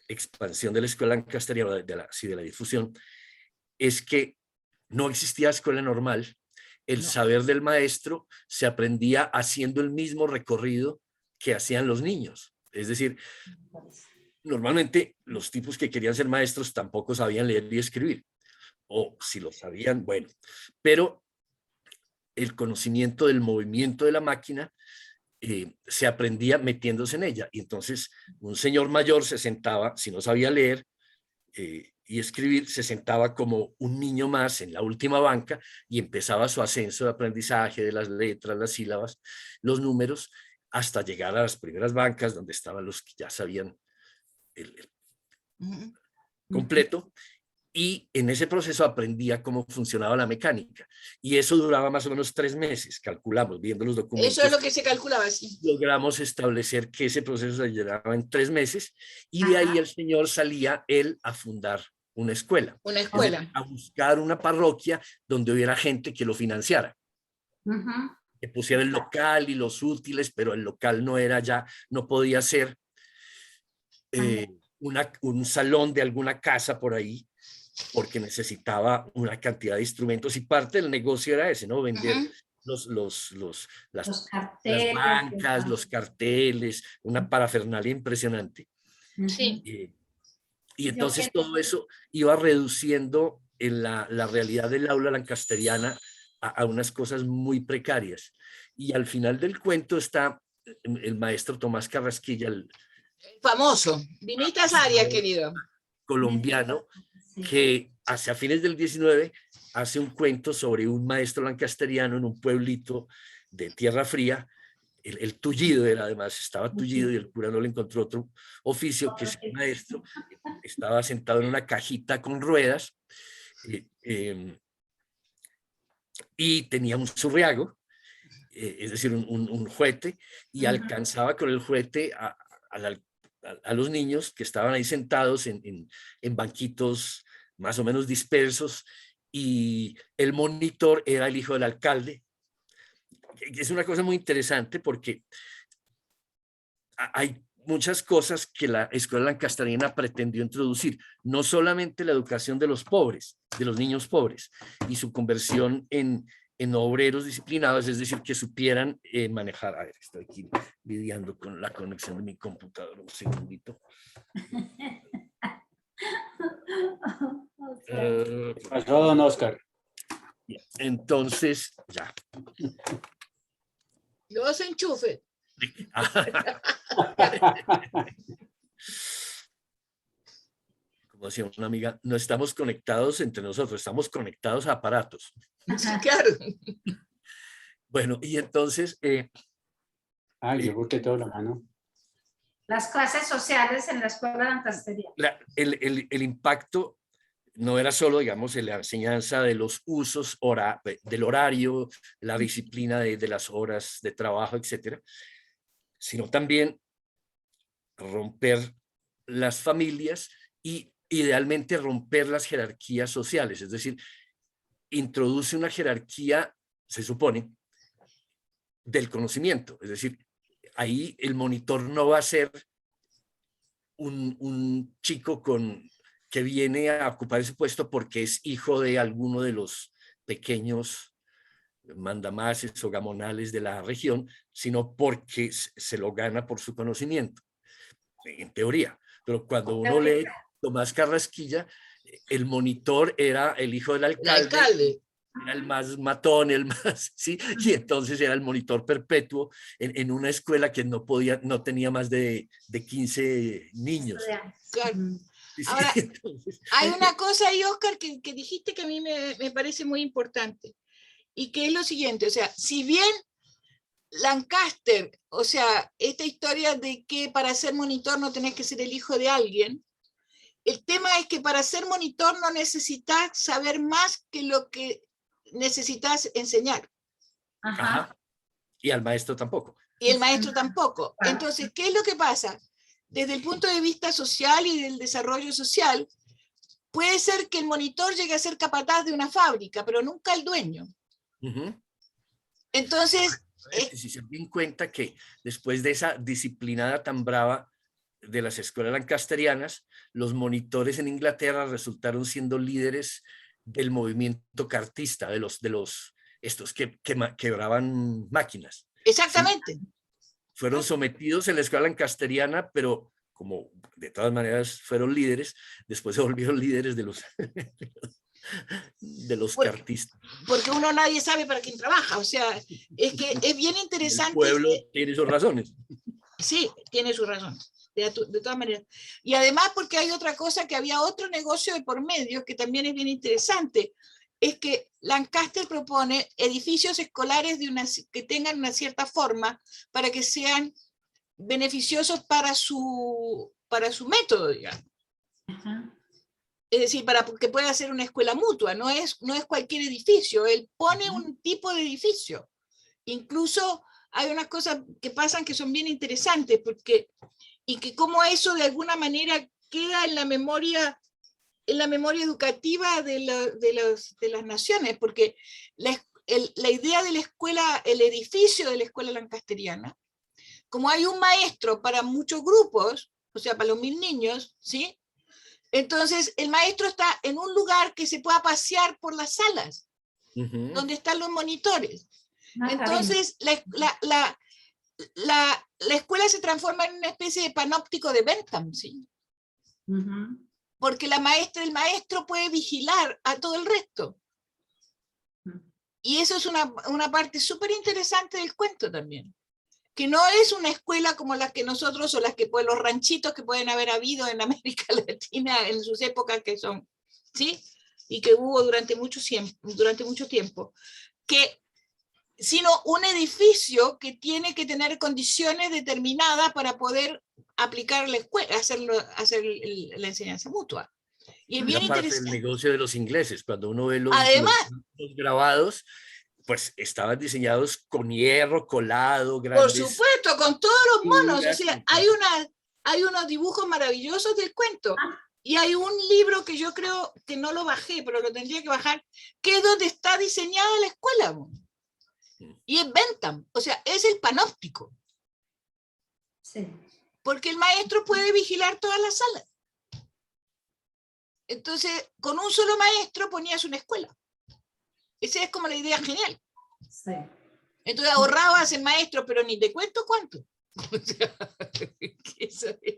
expansión de la escuela lancasteriana, de la difusión, es que no existía escuela normal. El saber del maestro se aprendía haciendo el mismo recorrido que hacían los niños. Es decir, normalmente los tipos que querían ser maestros tampoco sabían leer y escribir, o si lo sabían, bueno, pero el conocimiento del movimiento de la máquina se aprendía metiéndose en ella. Y entonces un señor mayor se sentaba, si no sabía leer y escribir, se sentaba como un niño más en la última banca y empezaba su ascenso de aprendizaje de las letras, las sílabas, los números, hasta llegar a las primeras bancas donde estaban los que ya sabían el completo. Y en ese proceso aprendía cómo funcionaba la mecánica. Y eso duraba más o menos 3 meses, calculamos, viendo los documentos. Eso es lo que se calculaba, sí. Logramos establecer que ese proceso se llevaba en 3 meses y de ahí el señor salía él a fundar una escuela. Una escuela. A buscar una parroquia donde hubiera gente que lo financiara. Que pusiera el local y los útiles, pero el local no era ya, no podía ser un salón de alguna casa por ahí, porque necesitaba una cantidad de instrumentos y parte del negocio era ese, ¿no? Vender las bancas, los carteles, una parafernalia impresionante. Sí. Y entonces todo eso iba reduciendo en la realidad del aula lancasteriana a unas cosas muy precarias. Y al final del cuento está el maestro Tomás Carrasquilla, el famoso, Vinitas Arias, querido. Colombiano, que hacia fines del 19 hace un cuento sobre un maestro lancasteriano en un pueblito de Tierra Fría. El tullido era, además, estaba tullido y el cura no le encontró otro oficio que ese maestro. Estaba sentado en una cajita con ruedas y tenía un zurriago, es decir, un juguete, y alcanzaba con el juguete a los niños que estaban ahí sentados en banquitos más o menos dispersos, y el monitor era el hijo del alcalde. Es una cosa muy interesante porque hay muchas cosas que la escuela lancasteriana pretendió introducir, no solamente la educación de los pobres, de los niños pobres, y su conversión en obreros disciplinados, es decir, que supieran manejar. A ver, estoy aquí lidiando con la conexión de mi computadora, un segundito. Pasó, don Oscar. Entonces, ya. Los enchufes. Como decía una amiga, no estamos conectados entre nosotros, estamos conectados a aparatos. Sí, claro. Bueno, y entonces... yo boté toda la mano. Las clases sociales en la escuela lancasteriana. El impacto no era solo, digamos, en la enseñanza de los usos del horario, la disciplina de las horas de trabajo, etcétera, sino también romper las familias y idealmente romper las jerarquías sociales, es decir, introduce una jerarquía, se supone, del conocimiento, es decir, ahí el monitor no va a ser un chico que viene a ocupar ese puesto porque es hijo de alguno de los pequeños mandamases o gamonales de la región, sino porque se lo gana por su conocimiento, en teoría. Pero cuando uno lee Tomás Carrasquilla, el monitor era el hijo del alcalde. Era el más matón, el más, sí, y entonces era el monitor perpetuo en una escuela que no tenía más de 15 niños. Claro. Ahora, entonces, hay una cosa ahí, Oscar, que dijiste que a mí me parece muy importante, y que es lo siguiente, o sea, si bien Lancaster, o sea, esta historia de que para ser monitor no tenés que ser el hijo de alguien, el tema es que para ser monitor no necesitas saber más que lo que necesitas enseñar. Ajá. Y al maestro tampoco. Y el maestro tampoco. Entonces, ¿qué es lo que pasa? Desde el punto de vista social y del desarrollo social, puede ser que el monitor llegue a ser capataz de una fábrica, pero nunca el dueño. Entonces... Si se den cuenta que después de esa disciplinada tan brava de las escuelas lancasterianas, los monitores en Inglaterra resultaron siendo líderes del movimiento cartista, de los estos que quebraban máquinas. Exactamente. ¿Sí? Fueron sometidos en la escuela lancasteriana, pero como de todas maneras fueron líderes, después se volvieron líderes de los cartistas. Porque nadie sabe para quién trabaja, o sea, es que es bien interesante. El pueblo tiene sus razones. Sí, tiene sus razones, de todas maneras. Y además porque hay otra cosa, que había otro negocio de por medio que también es bien interesante, es que Lancaster propone edificios escolares que tengan una cierta forma para que sean beneficiosos para su método, digamos. Es decir, para que pueda ser una escuela mutua, no es cualquier edificio, él pone un tipo de edificio. Incluso hay unas cosas que pasan que son bien interesantes, y que como eso de alguna manera queda en la memoria educativa de las naciones, porque la idea de la escuela, el edificio de la escuela lancasteriana, como hay un maestro para muchos grupos, o sea, para los 1000 niños, ¿sí? Entonces, el maestro está en un lugar que se pueda pasear por las salas, donde están los monitores. Entonces, la escuela se transforma en una especie de panóptico de Bentham, ¿sí? Porque el maestro puede vigilar a todo el resto. Y eso es una parte súper interesante del cuento también. Que no es una escuela como las que nosotros, o las que los ranchitos que pueden haber habido en América Latina en sus épocas, que son, ¿sí? Y que hubo durante mucho tiempo, sino un edificio que tiene que tener condiciones determinadas para poder aplicar la escuela, hacer la enseñanza mutua. Y es bien interesante. El negocio de los ingleses, cuando uno ve los grabados, pues estaban diseñados con hierro colado, grandes. Por supuesto, con todos los monos. O sea, hay unos dibujos maravillosos del cuento. Y hay un libro que yo creo que no lo bajé, pero lo tendría que bajar, que es donde está diseñada la escuela. Y es Bentham, o sea, es el panóptico. Sí. Porque el maestro puede vigilar todas las salas. Entonces, con un solo maestro ponías una escuela. Esa es como la idea genial. Sí. Entonces ahorrabas el maestro, pero ni te cuento cuánto.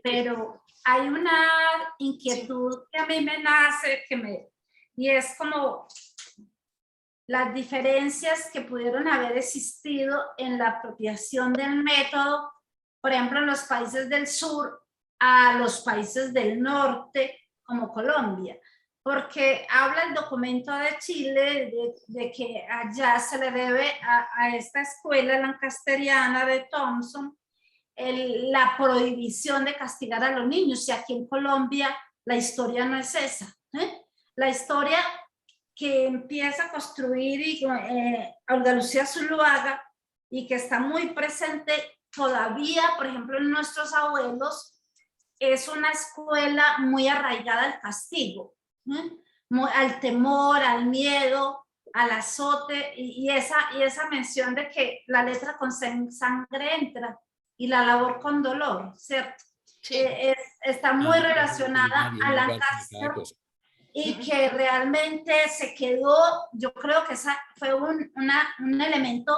Pero hay una inquietud que a mí me nace, y es como las diferencias que pudieron haber existido en la apropiación del método, por ejemplo, en los países del sur a los países del norte, como Colombia. Porque habla el documento de Chile de que allá se le debe a esta escuela lancasteriana de Thompson la prohibición de castigar a los niños, y aquí en Colombia la historia no es esa. La historia que empieza a construir Olga Lucía Zuluaga, y que está muy presente todavía, por ejemplo, en nuestros abuelos, es una escuela muy arraigada al castigo, al temor, al miedo, al azote, y esa mención de que la letra con sangre entra y la labor con dolor, ¿cierto? Sí. Está muy relacionada a Lancaster, y que realmente se quedó, yo creo que esa fue un elemento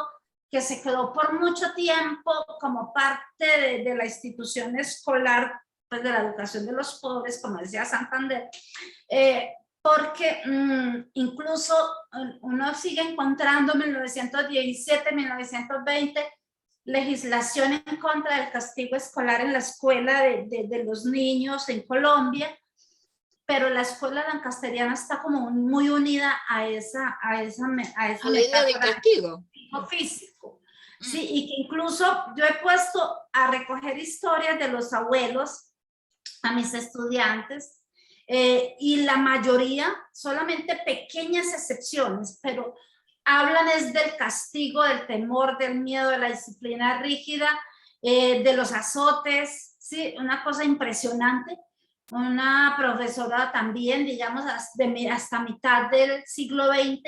que se quedó por mucho tiempo como parte de la institución escolar pues, de la educación de los pobres, como decía Santander, porque incluso uno sigue encontrando 1917, 1920, legislación en contra del castigo escolar en la escuela de los niños en Colombia, pero la escuela lancasteriana está como muy unida a esa idea de castigo físico. Sí, y que incluso yo he puesto a recoger historias de los abuelos a mis estudiantes, y la mayoría, solamente pequeñas excepciones, pero hablan es del castigo, del temor, del miedo, de la disciplina rígida, de los azotes, ¿sí? Una cosa impresionante. Una profesora también, digamos, hasta mitad del siglo XX,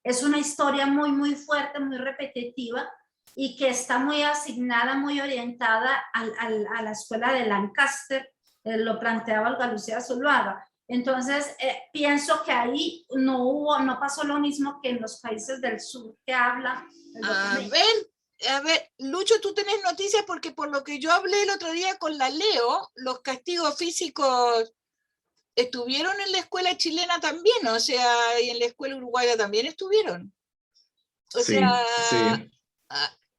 es una historia muy fuerte, muy repetitiva, y que está muy asignada, muy orientada a la escuela de Lancaster, lo planteaba Olga Lucía Zuluaga. Entonces, pienso que ahí no pasó lo mismo que en los países del sur que hablan. A ver, Lucho, tú tenés noticias, porque por lo que yo hablé el otro día con la Leo, los castigos físicos estuvieron en la escuela chilena también, o sea, y en la escuela uruguaya también estuvieron. O sea, sí.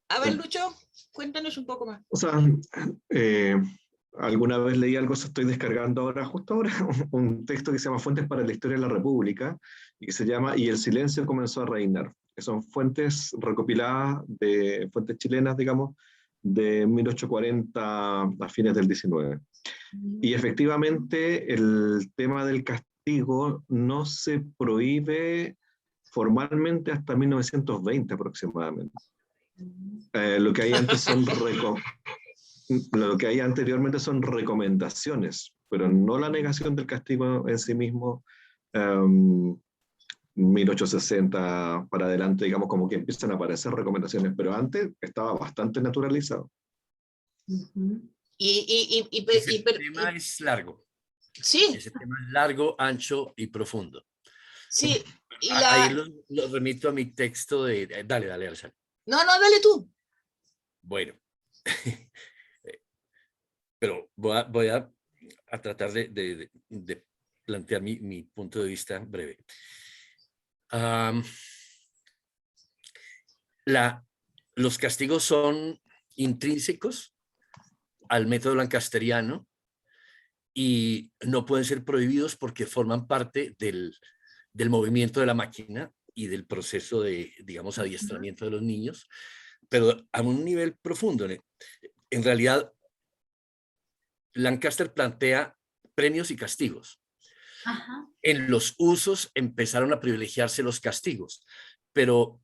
A ver, Lucho, cuéntanos un poco más. O sea, alguna vez leí algo, estoy descargando justo ahora, un texto que se llama Fuentes para la Historia de la República, y que se llama Y el silencio comenzó a reinar, que son fuentes recopiladas de fuentes chilenas, digamos, de 1840 a fines del 19. Y efectivamente el tema del castigo no se prohíbe formalmente hasta 1920 aproximadamente. Lo que hay anteriormente son recomendaciones, pero no la negación del castigo en sí mismo. 1860 para adelante, digamos, como que empiezan a aparecer recomendaciones, pero antes estaba bastante naturalizado. Ese tema es largo. Sí. Ese tema es largo, ancho y profundo. Sí. Ahí lo remito a mi texto de... Dale, Alexandra. No, dale tú. Bueno, pero voy a tratar de plantear mi punto de vista breve. Los castigos son intrínsecos al método lancasteriano y no pueden ser prohibidos porque forman parte del movimiento de la máquina y del proceso de, digamos, adiestramiento de los niños, pero a un nivel profundo. En realidad, Lancaster plantea premios y castigos. Ajá. En los usos empezaron a privilegiarse los castigos, pero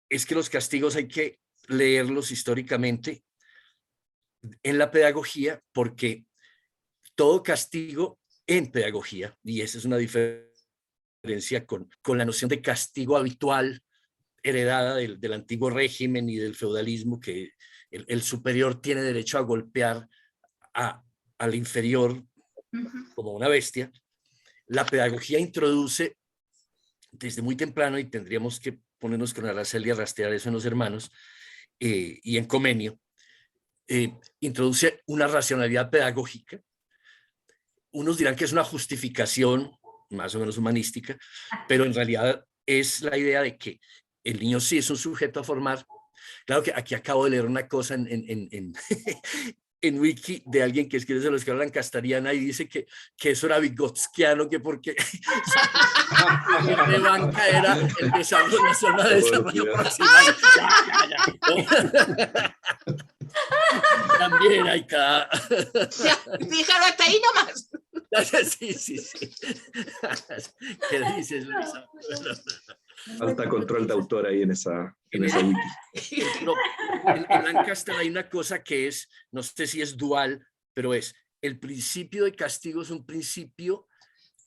es que los castigos hay que leerlos históricamente en la pedagogía, porque todo castigo en pedagogía, y esa es una diferencia con la noción de castigo habitual heredada del antiguo régimen y del feudalismo, que el superior tiene derecho a golpear al inferior como una bestia. La pedagogía introduce desde muy temprano, y tendríamos que ponernos con Araceli a rastrear eso en Los Hermanos y en Comenio, introduce una racionalidad pedagógica. Unos dirán que es una justificación más o menos humanística, pero en realidad es la idea de que el niño sí es un sujeto a formar. Claro que aquí acabo de leer una cosa en Wiki de alguien que escribe sobre la escuela lancasteriana y dice que eso era vigotskiano, que porque de banca era el desarrollo, la zona de desarrollo proximal. También hay cada... Déjalo hasta ahí nomás. Sí. ¿Qué dices, Luisa? Falta control de autor ahí en esa wiki. No, en Lancaster hay una cosa que es, no sé si es dual, pero es el principio de castigo, es un principio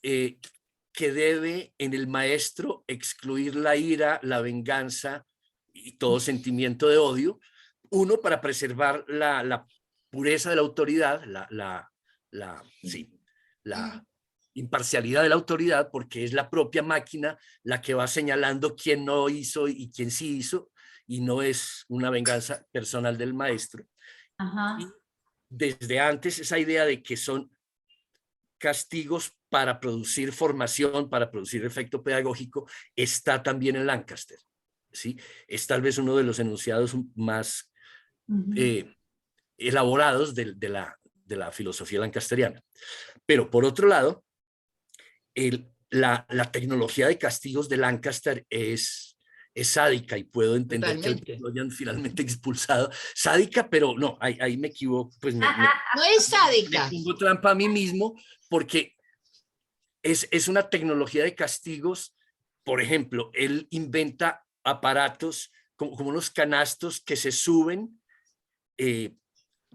que debe en el maestro excluir la ira, la venganza y todo sentimiento de odio. Uno, para preservar la pureza de la autoridad, la imparcialidad de la autoridad, porque es la propia máquina la que va señalando quién no hizo y quién sí hizo, y no es una venganza personal del maestro. Ajá. Y desde antes esa idea de que son castigos para producir formación, para producir efecto pedagógico, está también en Lancaster, ¿sí? Es tal vez uno de los enunciados más elaborados de la filosofía lancasteriana. Pero por otro lado, la tecnología de castigos de Lancaster es sádica, y puedo entender que lo hayan finalmente expulsado. Sádica, pero no, ahí me equivoco. Pues no es sádica. Me pongo trampa a mí mismo, porque es una tecnología de castigos. Por ejemplo, él inventa aparatos como unos canastos que se suben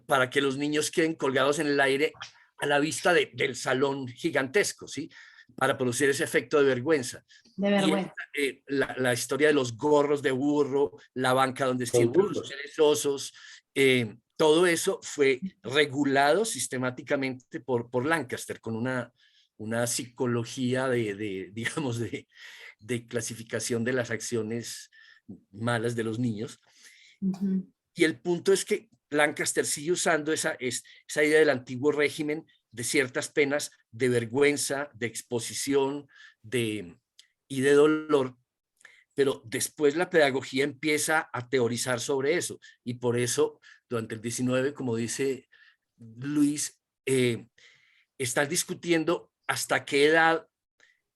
para que los niños queden colgados en el aire a la vista del salón gigantesco, ¿sí? Para producir ese efecto de vergüenza. De vergüenza. Y la historia de los gorros de burro, la banca donde siempre los perezosos, todo eso fue regulado sistemáticamente por Lancaster, con una psicología digamos, de clasificación de las acciones malas de los niños. Y el punto es que Lancaster sigue usando esa idea del antiguo régimen, de ciertas penas de vergüenza, de exposición y de dolor, pero después la pedagogía empieza a teorizar sobre eso, y por eso durante el 19, como dice Luis, están discutiendo hasta qué edad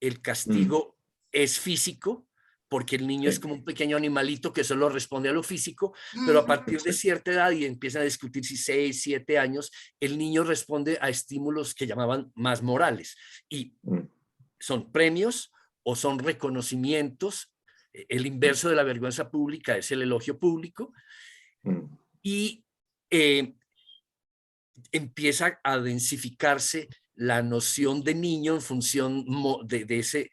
el castigo es físico, porque el niño es como un pequeño animalito que solo responde a lo físico, pero a partir de cierta edad, y empiezan a discutir si 6, 7 años, el niño responde a estímulos que llamaban más morales, y son premios o son reconocimientos. El inverso de la vergüenza pública es el elogio público, y empieza a densificarse la noción de niño en función de ese,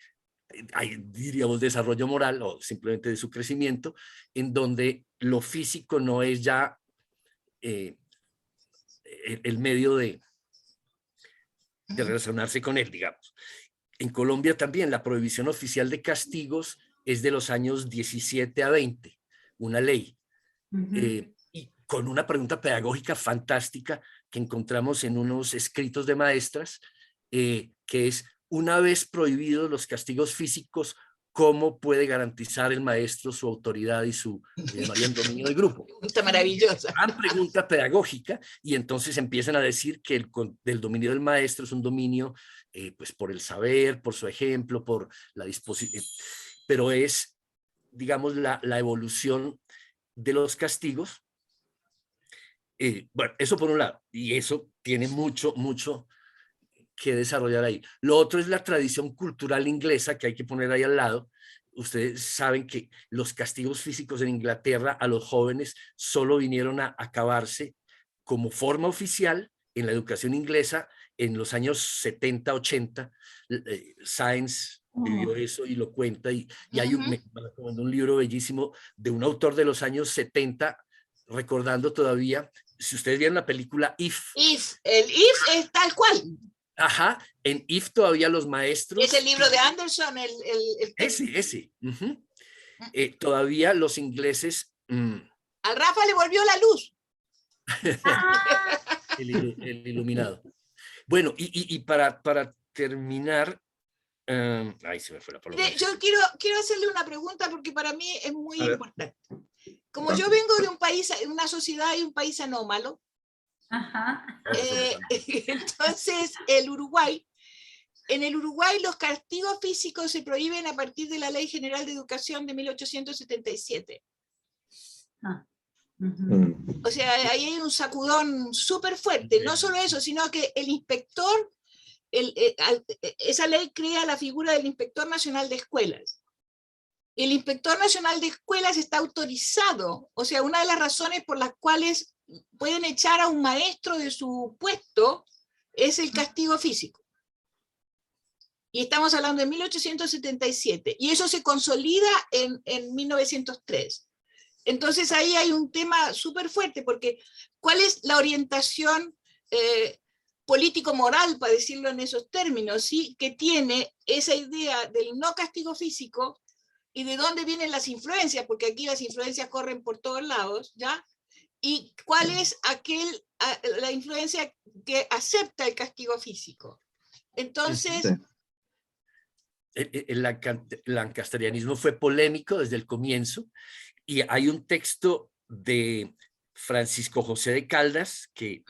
diríamos, desarrollo moral, o simplemente de su crecimiento, en donde lo físico no es ya el medio de relacionarse con él, digamos. En Colombia también la prohibición oficial de castigos es de los años 17 a 20, una ley, y con una pregunta pedagógica fantástica que encontramos en unos escritos de maestras, que es: una vez prohibidos los castigos físicos, ¿cómo puede garantizar el maestro su autoridad y su dominio del grupo? Está maravillosa. Gran pregunta pedagógica, y entonces empiezan a decir que el dominio del maestro es un dominio pues por el saber, por su ejemplo, por la disposición, pero es, digamos, la evolución de los castigos. Bueno, eso por un lado, y eso tiene mucho que desarrollar ahí. Lo otro es la tradición cultural inglesa, que hay que poner ahí al lado. Ustedes saben que los castigos físicos en Inglaterra a los jóvenes solo vinieron a acabarse como forma oficial en la educación inglesa en los años 70, 80. Sáenz vivió eso y lo cuenta, y hay un libro bellísimo de un autor de los años 70, recordando todavía, si ustedes vieron la película If. El If es tal cual. Ajá, en If todavía los maestros... Es el libro de Anderson, Ese. Todavía los ingleses... Al Rafa le volvió la luz. el iluminado. Bueno, y para terminar... ay, se me fue la palabra. Yo quiero hacerle una pregunta, porque para mí es muy importante. Como yo vengo de un país, una sociedad y un país anómalo, entonces en el Uruguay los castigos físicos se prohíben a partir de la Ley General de Educación de 1877. O sea, ahí hay un sacudón súper fuerte. No solo eso, sino que el inspector, esa ley crea la figura del Inspector Nacional de Escuelas. El Inspector Nacional de Escuelas está autorizado, o sea, una de las razones por las cuales pueden echar a un maestro de su puesto es el castigo físico. Y estamos hablando de 1877, y eso se consolida en 1903. Entonces ahí hay un tema súper fuerte, porque ¿cuál es la orientación político-moral, para decirlo en esos términos, ¿sí?, que tiene esa idea del no castigo físico, y de dónde vienen las influencias? Porque aquí las influencias corren por todos lados, ¿ya? Y cuál es la influencia que acepta el castigo físico. Entonces... Sí. El lancasterianismo fue polémico desde el comienzo, y hay un texto de Francisco José de Caldas que,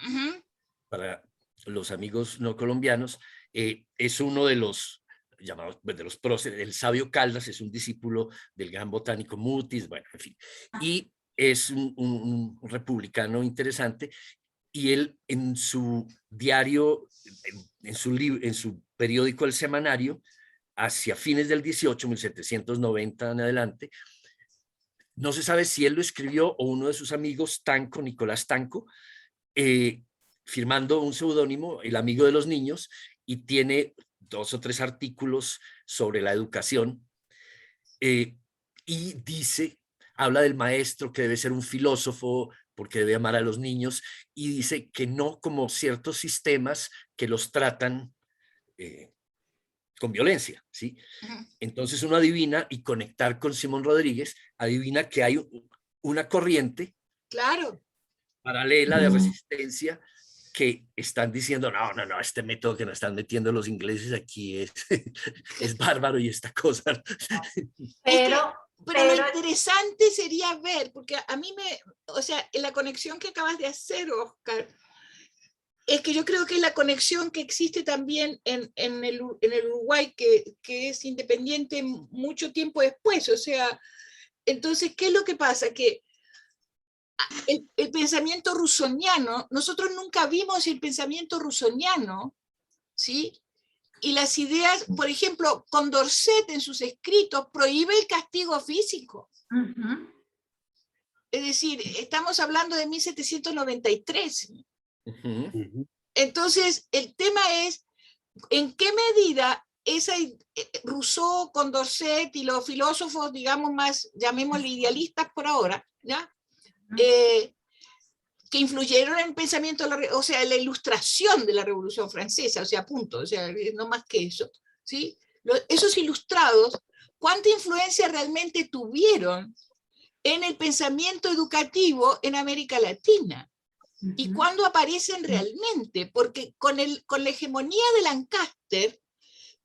para los amigos no colombianos, es uno de los llamados, de los próceres. El sabio Caldas es un discípulo del gran botánico Mutis, bueno, en fin, y es un republicano interesante, y él en su diario, en su periódico El Semanario, hacia fines del 18, 1790 en adelante, no se sabe si él lo escribió o uno de sus amigos, Nicolás Tanco, firmando un seudónimo, el amigo de los niños, y tiene 2 o 3 artículos sobre la educación, y habla del maestro que debe ser un filósofo porque debe amar a los niños, y dice que no como ciertos sistemas que los tratan con violencia, ¿sí? Entonces uno adivina, y conectar con Simón Rodríguez, adivina que hay una corriente, claro, paralela de resistencia, que están diciendo, no, este método que nos están metiendo los ingleses aquí es bárbaro, y esta cosa. Pero lo interesante sería ver, porque a mí o sea, en la conexión que acabas de hacer, Oscar, es que yo creo que es la conexión que existe también en el Uruguay, que es independiente mucho tiempo después. O sea, entonces, ¿qué es lo que pasa? Que el pensamiento rusoniano, nosotros nunca vimos el pensamiento rusoniano, ¿sí? Y las ideas, por ejemplo, Condorcet en sus escritos prohíbe el castigo físico. Es decir, estamos hablando de 1793. Entonces, el tema es en qué medida Rousseau, Condorcet y los filósofos, digamos más, llamémosle idealistas por ahora, ¿ya? Que influyeron en el pensamiento, o sea, en la ilustración de la Revolución Francesa, o sea, punto, o sea, no más que eso, ¿sí? Esos ilustrados, ¿cuánta influencia realmente tuvieron en el pensamiento educativo en América Latina? ¿Y cuándo aparecen realmente? Porque con la hegemonía de Lancaster,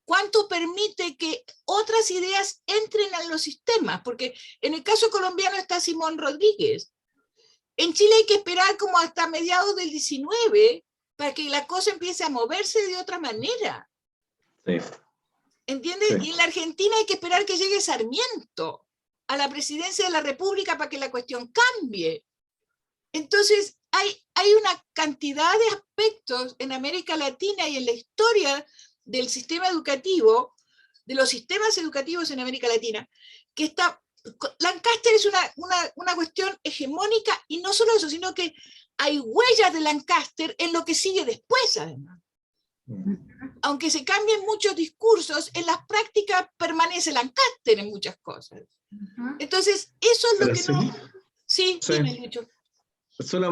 ¿cuánto permite que otras ideas entren en los sistemas? Porque en el caso colombiano está Simón Rodríguez. En Chile hay que esperar como hasta mediados del 19 para que la cosa empiece a moverse de otra manera. Sí. ¿Entiendes? Sí. Y en la Argentina hay que esperar que llegue Sarmiento a la presidencia de la República para que la cuestión cambie. Entonces, hay una cantidad de aspectos en América Latina y en la historia del sistema educativo, de los sistemas educativos en América Latina, que está... Lancaster es una cuestión hegemónica, y no solo eso, sino que hay huellas de Lancaster en lo que sigue después, además. Aunque se cambien muchos discursos, en las prácticas permanece Lancaster en muchas cosas. Entonces, eso es lo que no... Sí, dime, Lucho. Solo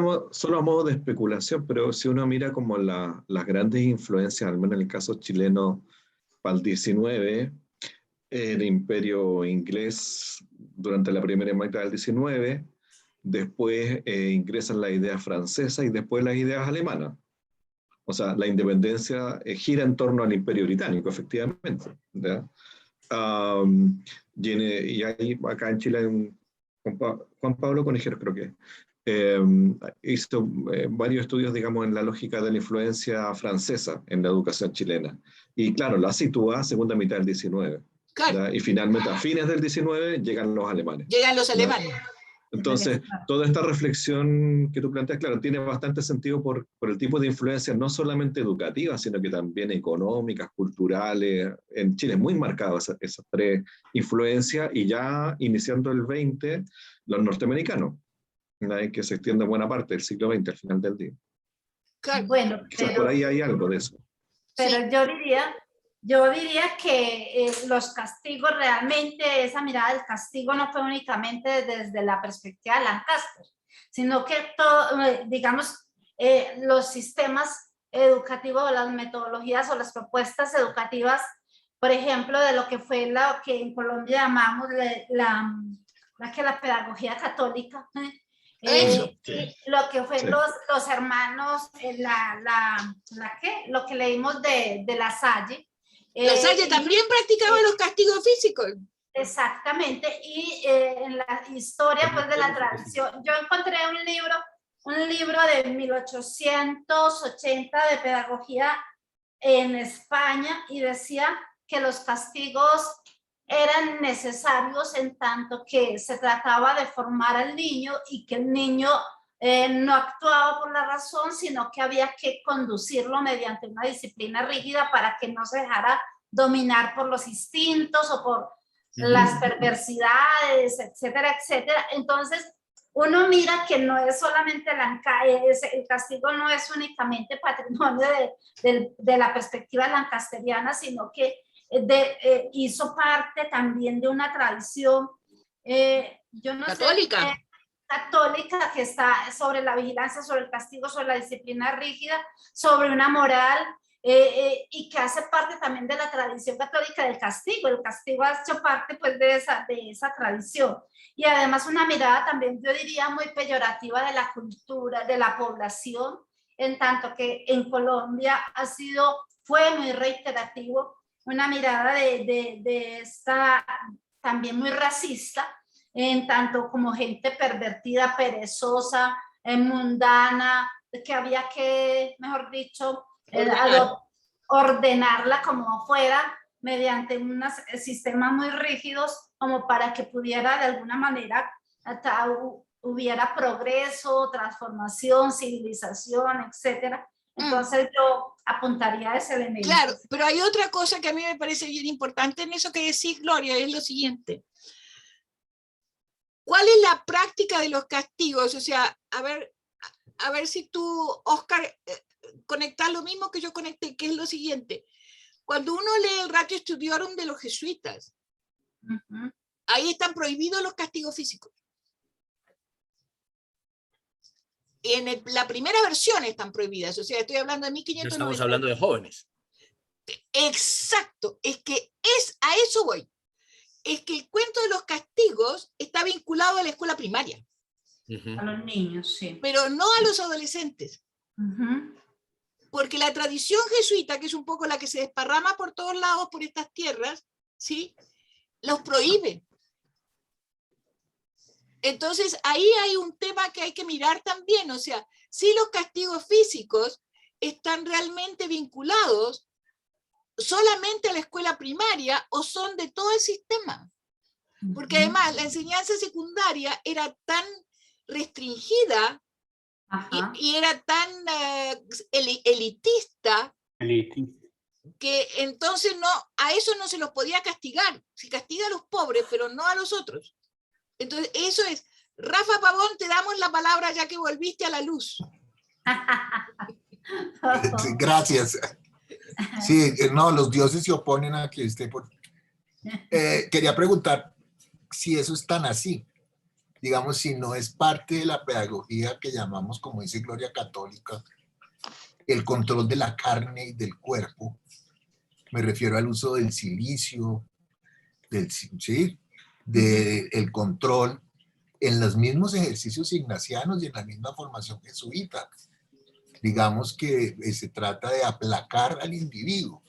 a modo de especulación, pero si uno mira como las grandes influencias, al menos en el caso chileno, para el 19, el imperio inglés durante la primera mitad del 19, después ingresan las ideas francesas y después las ideas alemanas. O sea, la independencia gira en torno al imperio británico, efectivamente. ¿Ya? Y hay, acá en Chile hay Juan Pablo Conejeros, creo que hizo varios estudios, digamos, en la lógica de la influencia francesa en la educación chilena. Y claro, la sitúa segunda mitad del 19. Claro. Y finalmente, a fines del 19, llegan los alemanes. Llegan los alemanes. Entonces, toda esta reflexión que tú planteas, claro, tiene bastante sentido por el tipo de influencia, no solamente educativa, sino que también económicas, culturales. En Chile es muy marcado esas 3 influencias, y ya iniciando el 20, los norteamericanos, que se extiende buena parte del siglo XX al final del día. Claro. Bueno, quizás por ahí hay algo de eso. Pero sí. yo diría que los castigos, realmente esa mirada del castigo no fue únicamente desde la perspectiva de Lancaster, sino que digamos, los sistemas educativos, las metodologías o las propuestas educativas, por ejemplo, de lo que fue lo que en Colombia llamamos la pedagogía católica, Lo que fue los hermanos, lo que leímos de La Salle. La Salle también practicaba los castigos físicos. Exactamente, y en la historia pues de la tradición, yo encontré un libro de 1880 de pedagogía en España y decía que los castigos eran necesarios en tanto que se trataba de formar al niño y que el niño no actuaba por la razón, sino que había que conducirlo mediante una disciplina rígida para que no se dejara dominar por los instintos o por las perversidades, etcétera, etcétera. Entonces, uno mira que no es solamente el castigo no es únicamente patrimonio de la perspectiva lancasteriana, sino que hizo parte también de una tradición, yo no católica. sé, católica, que está sobre la vigilancia, sobre el castigo, sobre la disciplina rígida, sobre una moral, y que hace parte también de la tradición católica del castigo. El castigo ha hecho parte pues de esa tradición. Y además una mirada también, yo diría, muy peyorativa de la cultura, de la población, en tanto que en Colombia fue muy reiterativo, una mirada de esta también muy racista, en tanto como gente pervertida, perezosa, mundana, que había que, mejor dicho, ordenarla como fuera mediante unos sistemas muy rígidos como para que pudiera de alguna manera hubiera progreso, transformación, civilización, etcétera. Entonces yo apuntaría a ese elemento. Claro, pero hay otra cosa que a mí me parece bien importante en eso que decís, Gloria, es lo siguiente. ¿Cuál es la práctica de los castigos? O sea, a ver si tú, Oscar, conectas lo mismo que yo conecté, que es lo siguiente. Cuando uno lee el Ratio Studiorum de los jesuitas, ahí están prohibidos los castigos físicos. En la primera versión están prohibidas, o sea, estoy hablando de 1590. Estamos hablando de jóvenes. Exacto, es que a eso voy. Es que el cuento de los castigos está vinculado a la escuela primaria. A los niños, sí. Pero no a los adolescentes. Porque la tradición jesuita, que es un poco la que se desparrama por todos lados, por estas tierras, ¿sí?, los prohíbe. Entonces, ahí hay un tema que hay que mirar también. O sea, si los castigos físicos están realmente vinculados solamente a la escuela primaria o son de todo el sistema. Porque además la enseñanza secundaria era tan restringida y era tan elitista que entonces a eso no se los podía castigar. Se castiga a los pobres, pero no a los otros. Entonces, eso es. Rafa Pavón, te damos la palabra ya que volviste a la luz. Gracias. Sí, no, los dioses se oponen a que esté por... quería preguntar si eso es tan así. Digamos, si no es parte de la pedagogía que llamamos, como dice Gloria, católica, el control de la carne y del cuerpo. Me refiero al uso del silicio, del control en los mismos ejercicios ignacianos y en la misma formación jesuita. Digamos que se trata de aplacar al individuo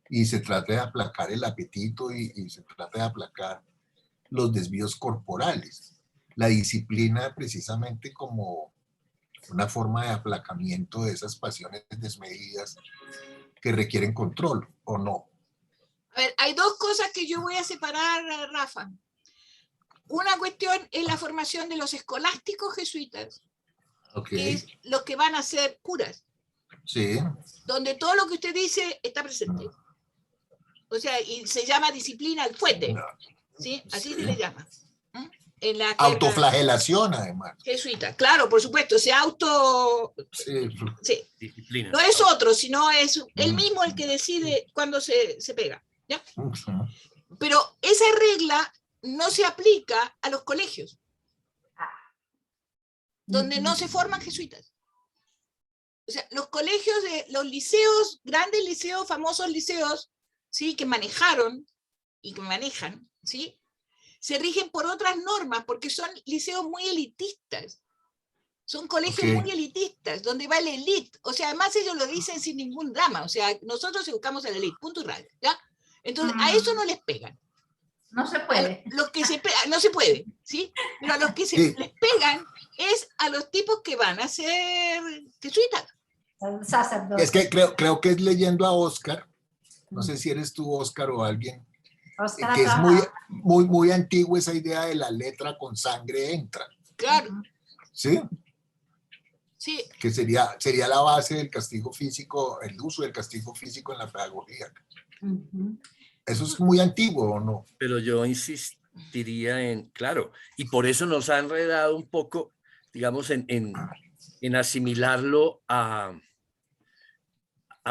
y se trata de aplacar el apetito y se trata de aplacar los desvíos corporales. La disciplina precisamente como una forma de aplacamiento de esas pasiones desmedidas que requieren control, ¿o no? A ver, hay dos cosas que yo voy a separar, Rafa. Una cuestión es la formación de los escolásticos jesuitas, que es los que van a ser curas. Sí. Donde todo lo que usted dice está presente. O sea, y se llama disciplina al fuete. ¿Sí? Así se le llama. En la autoflagelación, además. Jesuita, claro, por supuesto, se disciplina. No es otro, sino es él mismo el que decide cuándo se pega. ¿Ya? Pero esa regla no se aplica a los colegios, donde no se forman jesuitas. O sea, los colegios, los liceos, grandes liceos, famosos liceos, ¿sí?, que manejaron y que manejan, ¿sí?, se rigen por otras normas, porque son liceos muy elitistas. Son colegios muy elitistas, donde va la élite. O sea, además ellos lo dicen sin ningún drama. O sea, nosotros educamos a la élite, punto y raya, ¿ya? Entonces, a eso no les pegan. No se puede. Los que no se puede, ¿sí? Pero a los que les pegan es a los tipos que van a ser jesuitas. Es que creo que es leyendo a Oscar, no sé si eres tú, Oscar, o alguien, que es muy antiguo esa idea de la letra con sangre entra. Claro. ¿Sí? Sí. Que sería la base del castigo físico, el uso del castigo físico en la pedagogía. ¿Eso es muy antiguo o no? Pero yo insistiría en, claro, y por eso nos ha enredado un poco, digamos, en asimilarlo a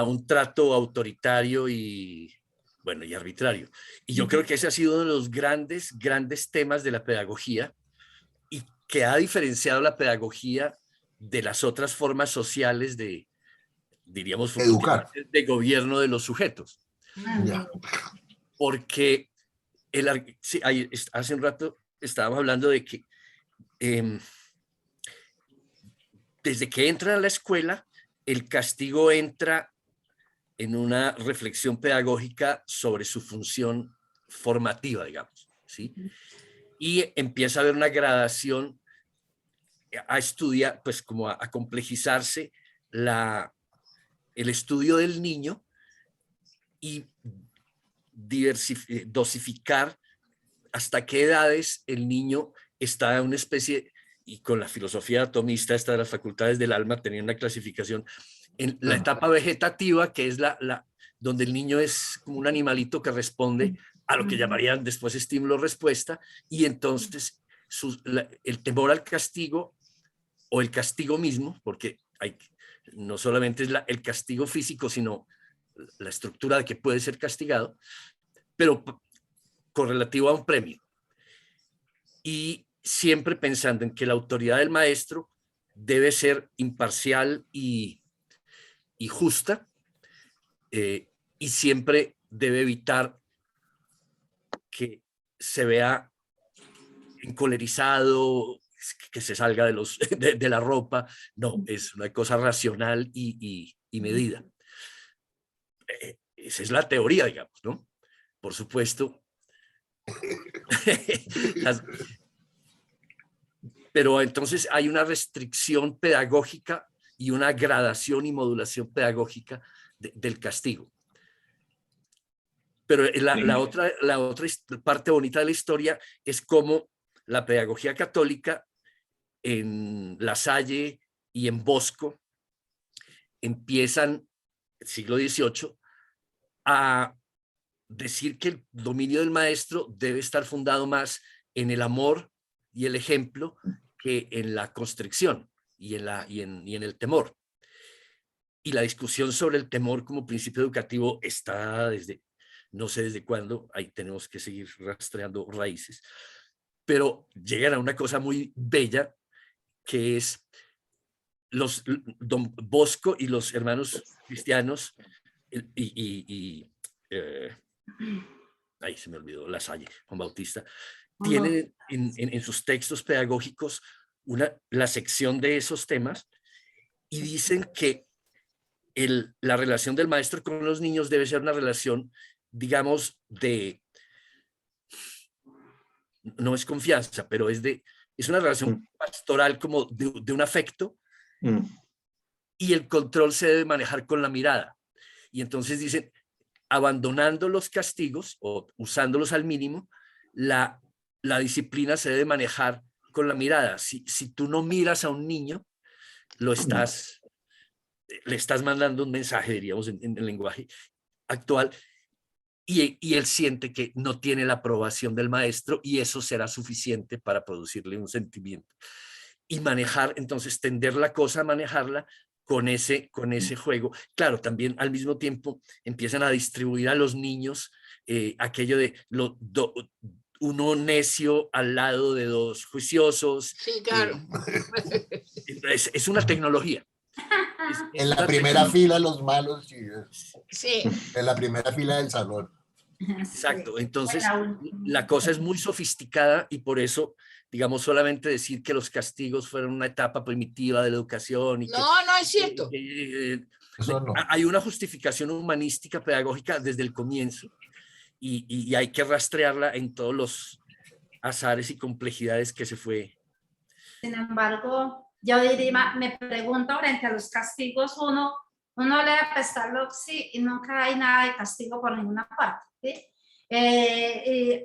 un trato autoritario y, bueno, y arbitrario. Y yo creo que ese ha sido uno de los grandes temas de la pedagogía y que ha diferenciado la pedagogía de las otras formas sociales de, diríamos, educar, de gobierno de los sujetos. Porque sí, hace un rato estábamos hablando de que desde que entra a la escuela, el castigo entra en una reflexión pedagógica sobre su función formativa, digamos, ¿sí? Y empieza a haber una gradación a estudiar, pues como a complejizarse el estudio del niño y dosificar hasta qué edades el niño está en una especie, y con la filosofía atomista, esta de las facultades del alma, tenía una clasificación en la etapa vegetativa, que es donde el niño es como un animalito que responde a lo que llamarían después estímulo-respuesta, y entonces el temor al castigo o el castigo mismo, porque no solamente es el castigo físico, sino la estructura de que puede ser castigado, pero correlativo a un premio. Y siempre pensando en que la autoridad del maestro debe ser imparcial y justa, y siempre debe evitar que se vea encolerizado, que se salga de la ropa. No, es una cosa racional y medida. Esa es la teoría, digamos, ¿no? Por supuesto. Pero entonces hay una restricción pedagógica y una gradación y modulación pedagógica del castigo. Pero la otra parte bonita de la historia es cómo la pedagogía católica en La Salle y en Bosco empiezan, siglo XVIII, a decir que el dominio del maestro debe estar fundado más en el amor y el ejemplo que en la constricción y en el temor. Y la discusión sobre el temor como principio educativo está desde, no sé desde cuándo, ahí tenemos que seguir rastreando raíces, pero llegan a una cosa muy bella, que es don Bosco y los hermanos cristianos ahí se me olvidó, La Salle, Juan Bautista, tienen en sus textos pedagógicos la sección de esos temas y dicen que la relación del maestro con los niños debe ser una relación, digamos, no es confianza, pero es una relación pastoral, como de un afecto, y el control se debe manejar con la mirada. Y entonces dicen, abandonando los castigos o usándolos al mínimo, la disciplina se debe manejar con la mirada. Si tú no miras a un niño, le estás mandando un mensaje, diríamos, en el lenguaje actual, y él siente que no tiene la aprobación del maestro, y eso será suficiente para producirle un sentimiento. Y manejar, entonces, tender la cosa, manejarla con ese juego. Claro, también al mismo tiempo empiezan a distribuir a los niños aquello de uno necio al lado de dos juiciosos. Sí, claro. Es una tecnología. En la primera fila los malos, sí. En la primera fila del salón. Exacto, entonces la cosa es muy sofisticada y por eso, digamos, solamente decir que los castigos fueron una etapa primitiva de la educación y no es cierto. Eso no. Hay una justificación humanística pedagógica desde el comienzo y hay que rastrearla en todos los azares y complejidades que se fue. Sin embargo, yo diría, me pregunto frente a los castigos, uno le va a prestarlo, sí, y nunca hay nada de castigo por ninguna parte, ¿sí?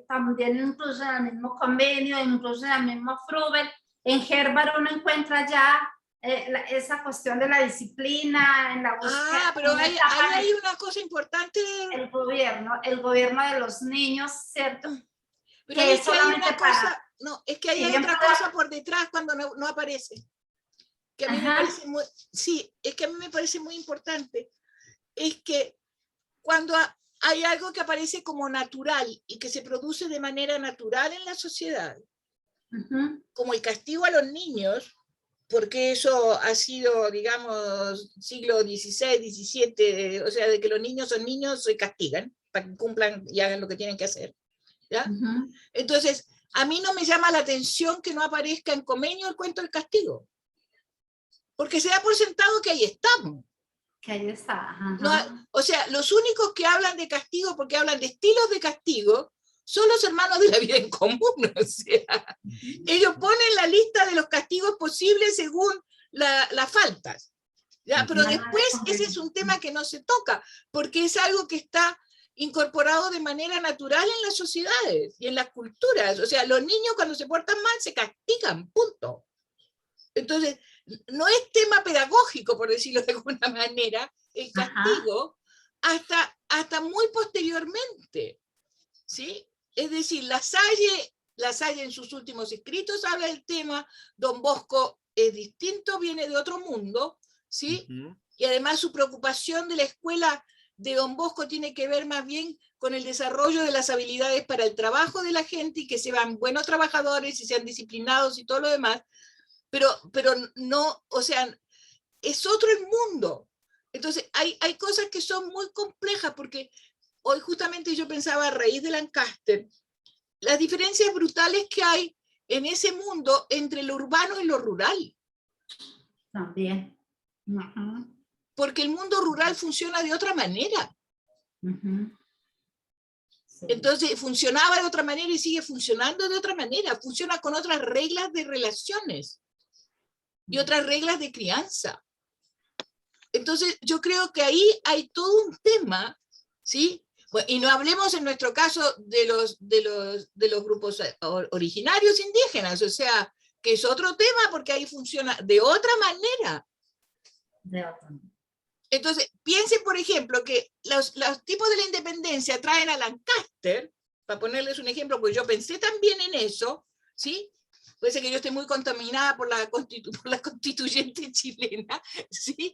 También incluso en el mismo convenio, incluso en el mismo Frubel, en Herbert uno encuentra ya esa cuestión de la disciplina, en la búsqueda. Pero hay una cosa importante. El gobierno de los niños, ¿cierto? Pero es que hay una cosa, no, es que hay otra cosa por detrás cuando no aparece. Que a mí me parece muy, sí, es que a mí me parece muy importante. Es que cuando hay algo que aparece como natural y que se produce de manera natural en la sociedad, como el castigo a los niños, porque eso ha sido, digamos, siglo XVI, XVII, o sea, de que los niños son niños, se castigan para que cumplan y hagan lo que tienen que hacer, ¿ya? Entonces, a mí no me llama la atención que no aparezca en Comenio el cuento del castigo, porque se da por sentado que ahí estamos. Que ahí está. No, o sea, los únicos que hablan de castigo, porque hablan de estilos de castigo, son los hermanos de la vida en común. O sea, ellos ponen la lista de los castigos posibles según las faltas, ¿ya? Pero después ese es un tema que no se toca, porque es algo que está incorporado de manera natural en las sociedades y en las culturas. O sea, los niños cuando se portan mal se castigan, punto. Entonces, no es tema pedagógico, por decirlo de alguna manera, el castigo, hasta muy posteriormente, ¿sí? Es decir, La Salle en sus últimos escritos habla del tema, Don Bosco es distinto, viene de otro mundo, ¿sí? Y además su preocupación de la escuela de Don Bosco tiene que ver más bien con el desarrollo de las habilidades para el trabajo de la gente y que sean buenos trabajadores y sean disciplinados y todo lo demás, pero no, o sea, es otro el mundo. Entonces, hay cosas que son muy complejas, porque hoy justamente yo pensaba a raíz de Lancaster, las diferencias brutales que hay en ese mundo entre lo urbano y lo rural. También. Porque el mundo rural funciona de otra manera. Sí. Entonces, funcionaba de otra manera y sigue funcionando de otra manera. Funciona con otras reglas de relaciones y otras reglas de crianza. Entonces, yo creo que ahí hay todo un tema, ¿sí? Y no hablemos en nuestro caso de los grupos originarios indígenas, o sea, que es otro tema porque ahí funciona de otra manera. Entonces, piensen, por ejemplo, que los tipos de la independencia traen a Lancaster, para ponerles un ejemplo, porque yo pensé también en eso, ¿sí? Puede ser que yo esté muy contaminada por la constituyente chilena, ¿sí?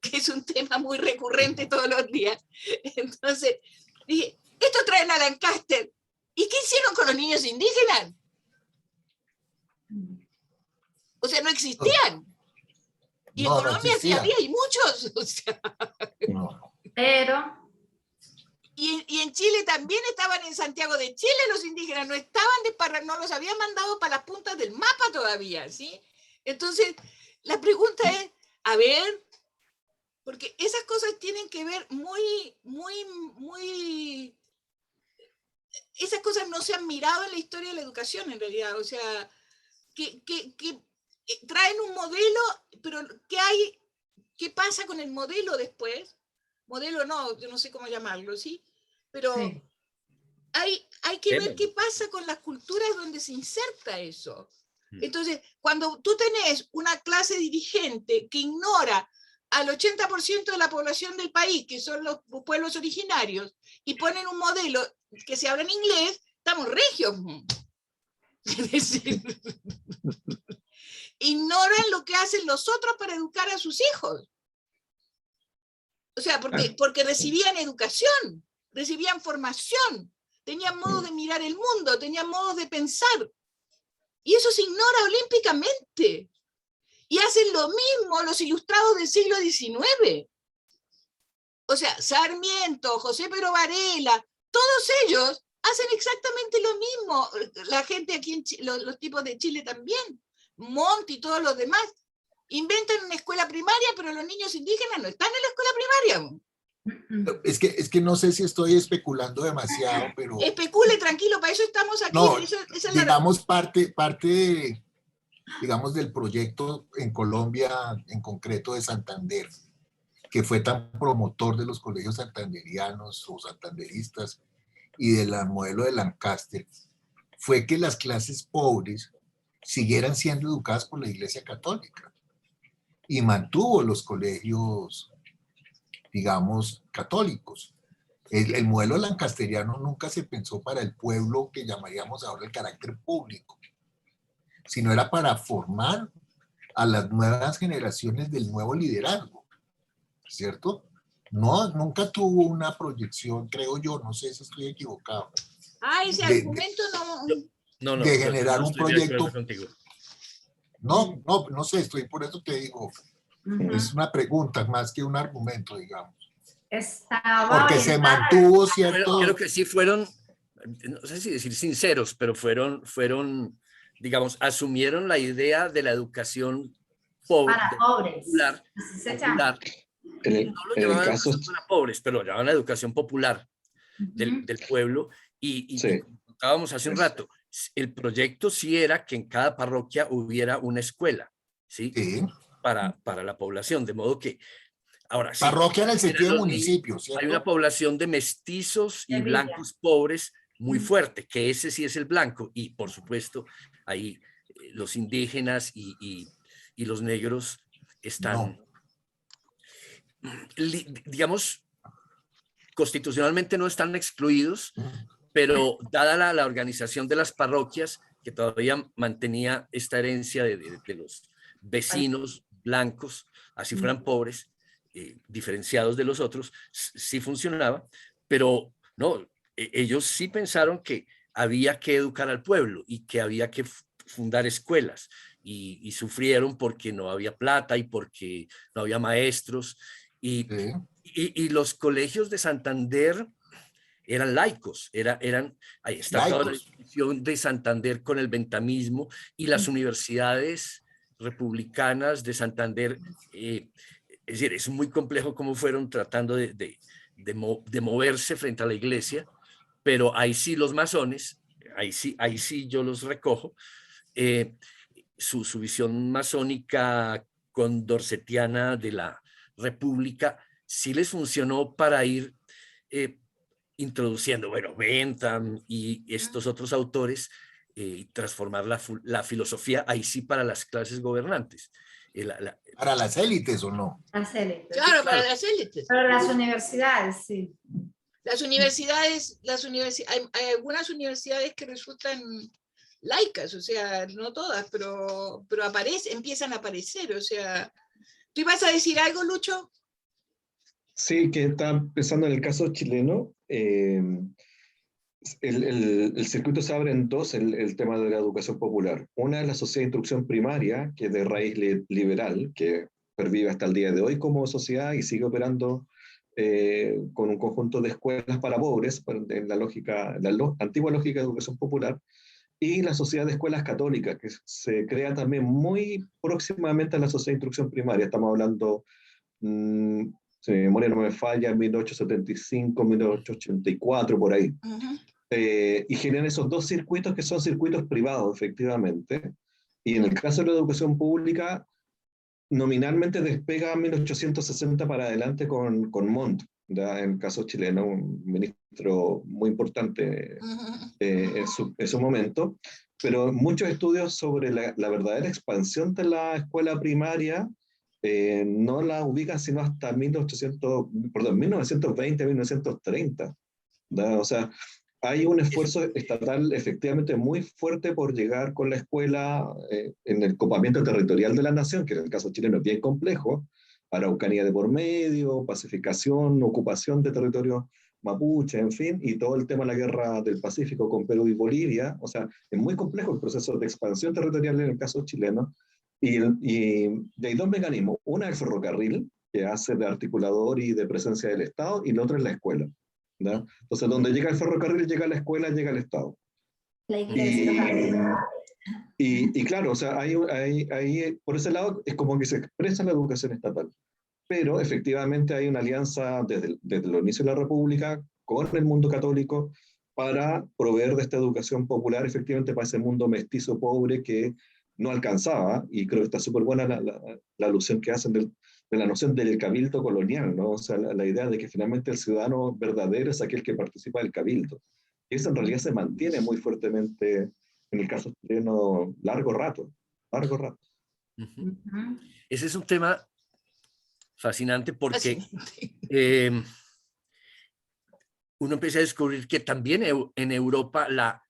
Que es un tema muy recurrente todos los días. Entonces, dije, esto traen a Lancaster. ¿Y qué hicieron con los niños indígenas? O sea, no existían. Y en Colombia sí había, y muchos. O sea, pero... Y en Chile también estaban en Santiago de Chile los indígenas, no estaban no los habían mandado para las puntas del mapa todavía, ¿sí? Entonces, la pregunta es, a ver, porque esas cosas tienen que ver esas cosas no se han mirado en la historia de la educación en realidad, o sea, que traen un modelo, pero ¿qué pasa con el modelo después? Modelo no, yo no sé cómo llamarlo, ¿sí? Pero sí. Hay que ver qué pasa con las culturas donde se inserta eso. Entonces, cuando tú tenés una clase dirigente que ignora al 80% de la población del país, que son los pueblos originarios, y ponen un modelo que se habla en inglés, estamos regios. Es decir, ignoran lo que hacen los otros para educar a sus hijos. O sea, porque recibían educación, recibían formación, tenían modos de mirar el mundo, tenían modos de pensar. Y eso se ignora olímpicamente. Y hacen lo mismo los ilustrados del siglo XIX. O sea, Sarmiento, José Pedro Varela, todos ellos hacen exactamente lo mismo. La gente aquí, los tipos de Chile también, Montt y todos los demás, inventan una escuela primaria, pero los niños indígenas no están en la escuela primaria. Es que no sé si estoy especulando demasiado, pero... Especule, tranquilo, para eso estamos aquí. No, esa es digamos, parte digamos, del proyecto en Colombia, en concreto de Santander, que fue tan promotor de los colegios santanderianos o santanderistas y del modelo de Lancaster, fue que las clases pobres siguieran siendo educadas por la Iglesia Católica y mantuvo los colegios, digamos, católicos. El modelo lancasteriano nunca se pensó para el pueblo que llamaríamos ahora el carácter público, sino era para formar a las nuevas generaciones del nuevo liderazgo, ¿cierto? No, nunca tuvo una proyección, creo yo, no sé si estoy equivocado. Ese argumento no, de generar un proyecto. No sé, por eso te digo, es una pregunta más que un argumento, digamos. Porque se mantuvo cierto... Creo que sí fueron, no sé si decir sinceros, pero fueron, digamos, asumieron la idea de la educación pobre, para pobres. Popular. No lo llamaban educación para pobres, pero lo llamaban la educación popular del pueblo. Y sí. como contábamos hace un rato, el proyecto sí era que en cada parroquia hubiera una escuela, ¿sí? Sí. Para la población, de modo que ahora sí. Parroquia en el sentido de municipio, ¿cierto? Hay una población de mestizos y blancos pobres muy fuerte, que ese sí es el blanco, y por supuesto ahí los indígenas y los negros están, digamos, constitucionalmente no están excluidos, pero dada la organización de las parroquias, que todavía mantenía esta herencia de los vecinos blancos, así fueran pobres, diferenciados de los otros, sí funcionaba, pero no, ellos sí pensaron que había que educar al pueblo y que había que fundar escuelas, y sufrieron porque no había plata y porque no había maestros, y los colegios de Santander eran laicos, ahí está toda la discusión de Santander con el bentamismo, y las universidades republicanas de Santander, es decir, es muy complejo cómo fueron tratando de moverse frente a la iglesia, pero ahí sí los masones, ahí sí yo los recojo, su visión masónica condorcetiana de la república sí les funcionó para ir introduciendo, Bentham y estos otros autores, transformar la filosofía ahí sí para las clases gobernantes. ¿Para las élites o no? Las élites. Claro, para las élites. Para las universidades, sí. Las universidades, hay algunas universidades que resultan laicas, o sea, no todas, pero empiezan a aparecer, o sea. ¿Tú ibas a decir algo, Lucho? Sí, que está pensando en el caso chileno. El circuito se abre en dos, el tema de la educación popular. Una es la sociedad de instrucción primaria, que es de raíz liberal, que pervive hasta el día de hoy como sociedad y sigue operando con un conjunto de escuelas para pobres, en la antigua lógica de educación popular, y la sociedad de escuelas católicas, que se crea también muy próximamente a la sociedad de instrucción primaria. Estamos hablando, si mi memoria no me falla, 1875, 1884, por ahí. Y generan esos dos circuitos que son circuitos privados, efectivamente. Y en el caso de la educación pública, nominalmente despega 1860 para adelante con Montt, ¿ya? En el caso chileno, un ministro muy importante en su momento, pero muchos estudios sobre la verdadera expansión de la escuela primaria no la ubican sino hasta 1920, 1930, ¿ya? O sea, hay un esfuerzo estatal efectivamente muy fuerte por llegar con la escuela en el copamiento territorial de la nación, que en el caso chileno es bien complejo, Araucanía de por medio, pacificación, ocupación de territorios mapuche, en fin, y todo el tema de la guerra del Pacífico con Perú y Bolivia. O sea, es muy complejo el proceso de expansión territorial en el caso chileno, y hay dos mecanismos. Una es el ferrocarril, que hace de articulador y de presencia del Estado, y la otra es la escuela. ¿no? Entonces, donde llega el ferrocarril, llega la escuela, llega el Estado. La iglesia. Y claro, o sea, por ese lado es como que se expresa la educación estatal. Pero efectivamente hay una alianza desde los inicios de la República con el mundo católico para proveer de esta educación popular, efectivamente, para ese mundo mestizo pobre que no alcanzaba, y creo que está súper buena la alusión que hacen de la noción del cabildo colonial, ¿no? O sea, la idea de que finalmente el ciudadano verdadero es aquel que participa del cabildo. Y eso en realidad se mantiene muy fuertemente en el caso chileno largo rato. Ese es un tema fascinante porque uno empieza a descubrir que también en Europa la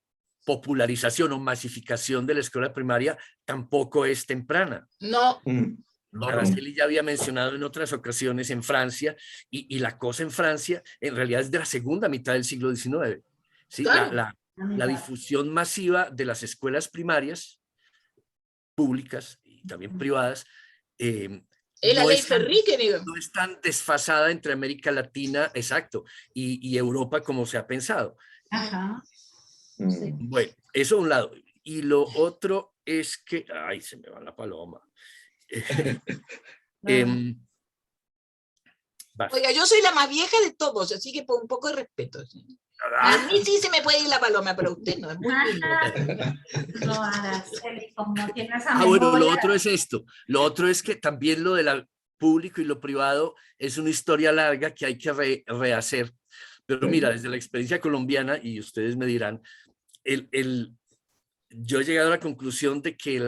popularización o masificación de la escuela primaria tampoco es temprana. No. Araceli ya había mencionado en otras ocasiones en Francia, y la cosa en Francia en realidad es de la segunda mitad del siglo XIX. ¿Sí? Claro. La difusión masiva de las escuelas primarias públicas y también privadas La ley Ferri, querido. no es tan desfasada entre América Latina, exacto, y Europa como se ha pensado. Ajá. Sí. Bueno, eso a un lado. Y lo otro es que, ay, se me va la paloma. Oiga, yo soy la más vieja de todos, así que por un poco de respeto. ¿Sí? A mí sí se me puede ir la paloma, pero a usted no, es muy lindo. No, Araceli, como tiene esa memoria. Bueno, lo otro es esto. Lo otro es que también lo del público y lo privado es una historia larga que hay que rehacer. Pero mira, desde la experiencia colombiana, y ustedes me dirán, yo he llegado a la conclusión de que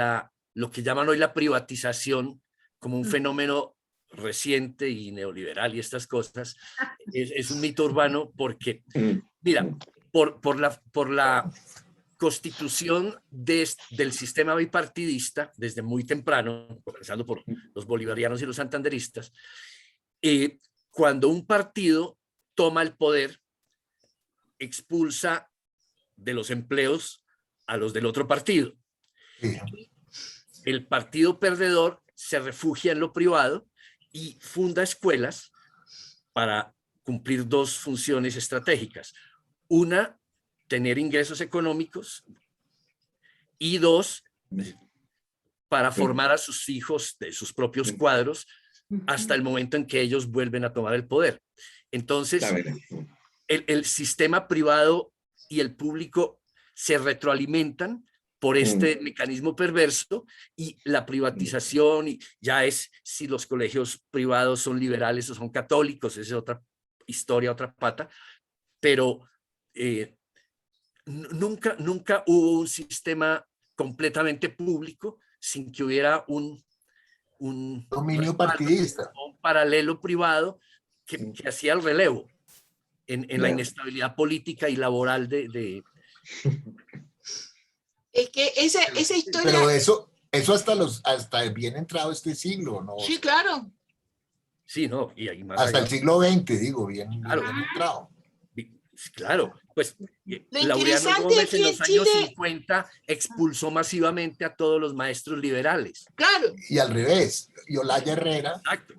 lo que llaman hoy la privatización como un fenómeno reciente y neoliberal y estas cosas es un mito urbano porque, mira, por la constitución del sistema bipartidista desde muy temprano, comenzando por los bolivarianos y los santanderistas, cuando un partido toma el poder, expulsa de los empleos a los del otro partido. El partido perdedor se refugia en lo privado y funda escuelas para cumplir dos funciones estratégicas. Una, tener ingresos económicos, y dos, para formar a sus hijos de sus propios cuadros hasta el momento en que ellos vuelven a tomar el poder. Entonces, el sistema privado y el público se retroalimentan por este mecanismo perverso, y la privatización y ya es si los colegios privados son liberales o son católicos, esa es otra historia, otra pata, pero nunca hubo un sistema completamente público sin que hubiera un dominio partidista, un paralelo privado que hacía el relevo en la inestabilidad política y laboral de Es que esa historia... Pero eso hasta bien entrado este siglo, ¿no? Sí, claro. Sí, no, y hay más hasta allá. El siglo XX, digo, bien entrado. Claro, pues Laureano Gómez en los años 50 expulsó masivamente a todos los maestros liberales. Claro. Y al revés, y Olaya Herrera. Exacto.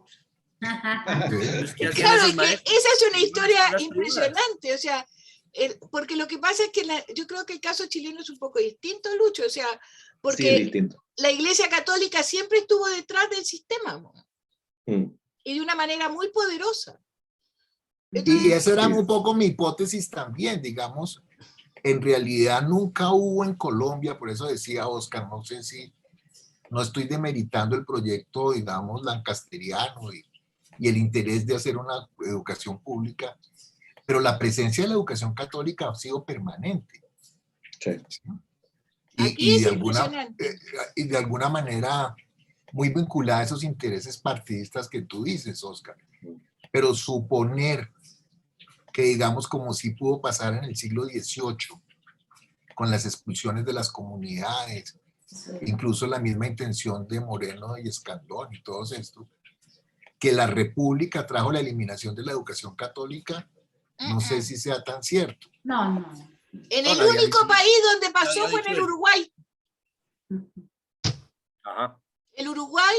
Claro, es que esa es una historia impresionante, o sea, porque lo que pasa es que yo creo que el caso chileno es un poco distinto, Lucho, o sea, porque sí, la Iglesia Católica siempre estuvo detrás del sistema, y de una manera muy poderosa. Entonces, y esa era un poco mi hipótesis también, digamos, en realidad nunca hubo en Colombia, por eso decía Oscar, no sé si, no estoy demeritando el proyecto, digamos, lancasteriano y el interés de hacer una educación pública, pero la presencia de la educación católica ha sido permanente. Sí. Y de alguna manera muy vinculada a esos intereses partidistas que tú dices, Oscar. Pero suponer que, digamos, como sí pudo pasar en el siglo XVIII, con las expulsiones de las comunidades, incluso la misma intención de Moreno y Escandón y todo esto, que la República trajo la eliminación de la educación católica, no sé si sea tan cierto. No. En el único país donde pasó fue en el Uruguay. Ajá. El Uruguay,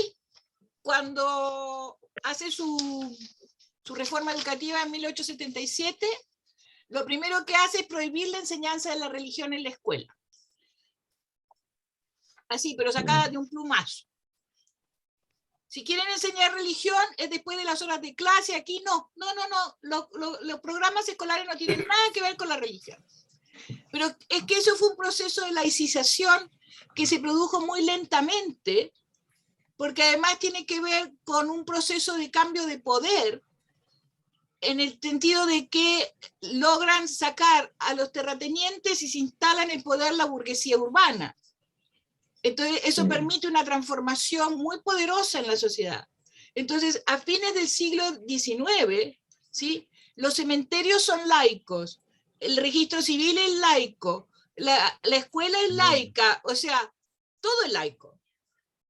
cuando hace su reforma educativa en 1877, lo primero que hace es prohibir la enseñanza de la religión en la escuela. Así, pero sacada de un plumazo. Si quieren enseñar religión, es después de las horas de clase, aquí no. Los programas escolares no tienen nada que ver con la religión. Pero es que eso fue un proceso de laicización que se produjo muy lentamente, porque además tiene que ver con un proceso de cambio de poder, en el sentido de que logran sacar a los terratenientes y se instalan en poder la burguesía urbana. Entonces, eso permite una transformación muy poderosa en la sociedad. Entonces, a fines del siglo XIX, ¿sí?, los cementerios son laicos, el registro civil es laico, la escuela es laica, o sea, todo es laico.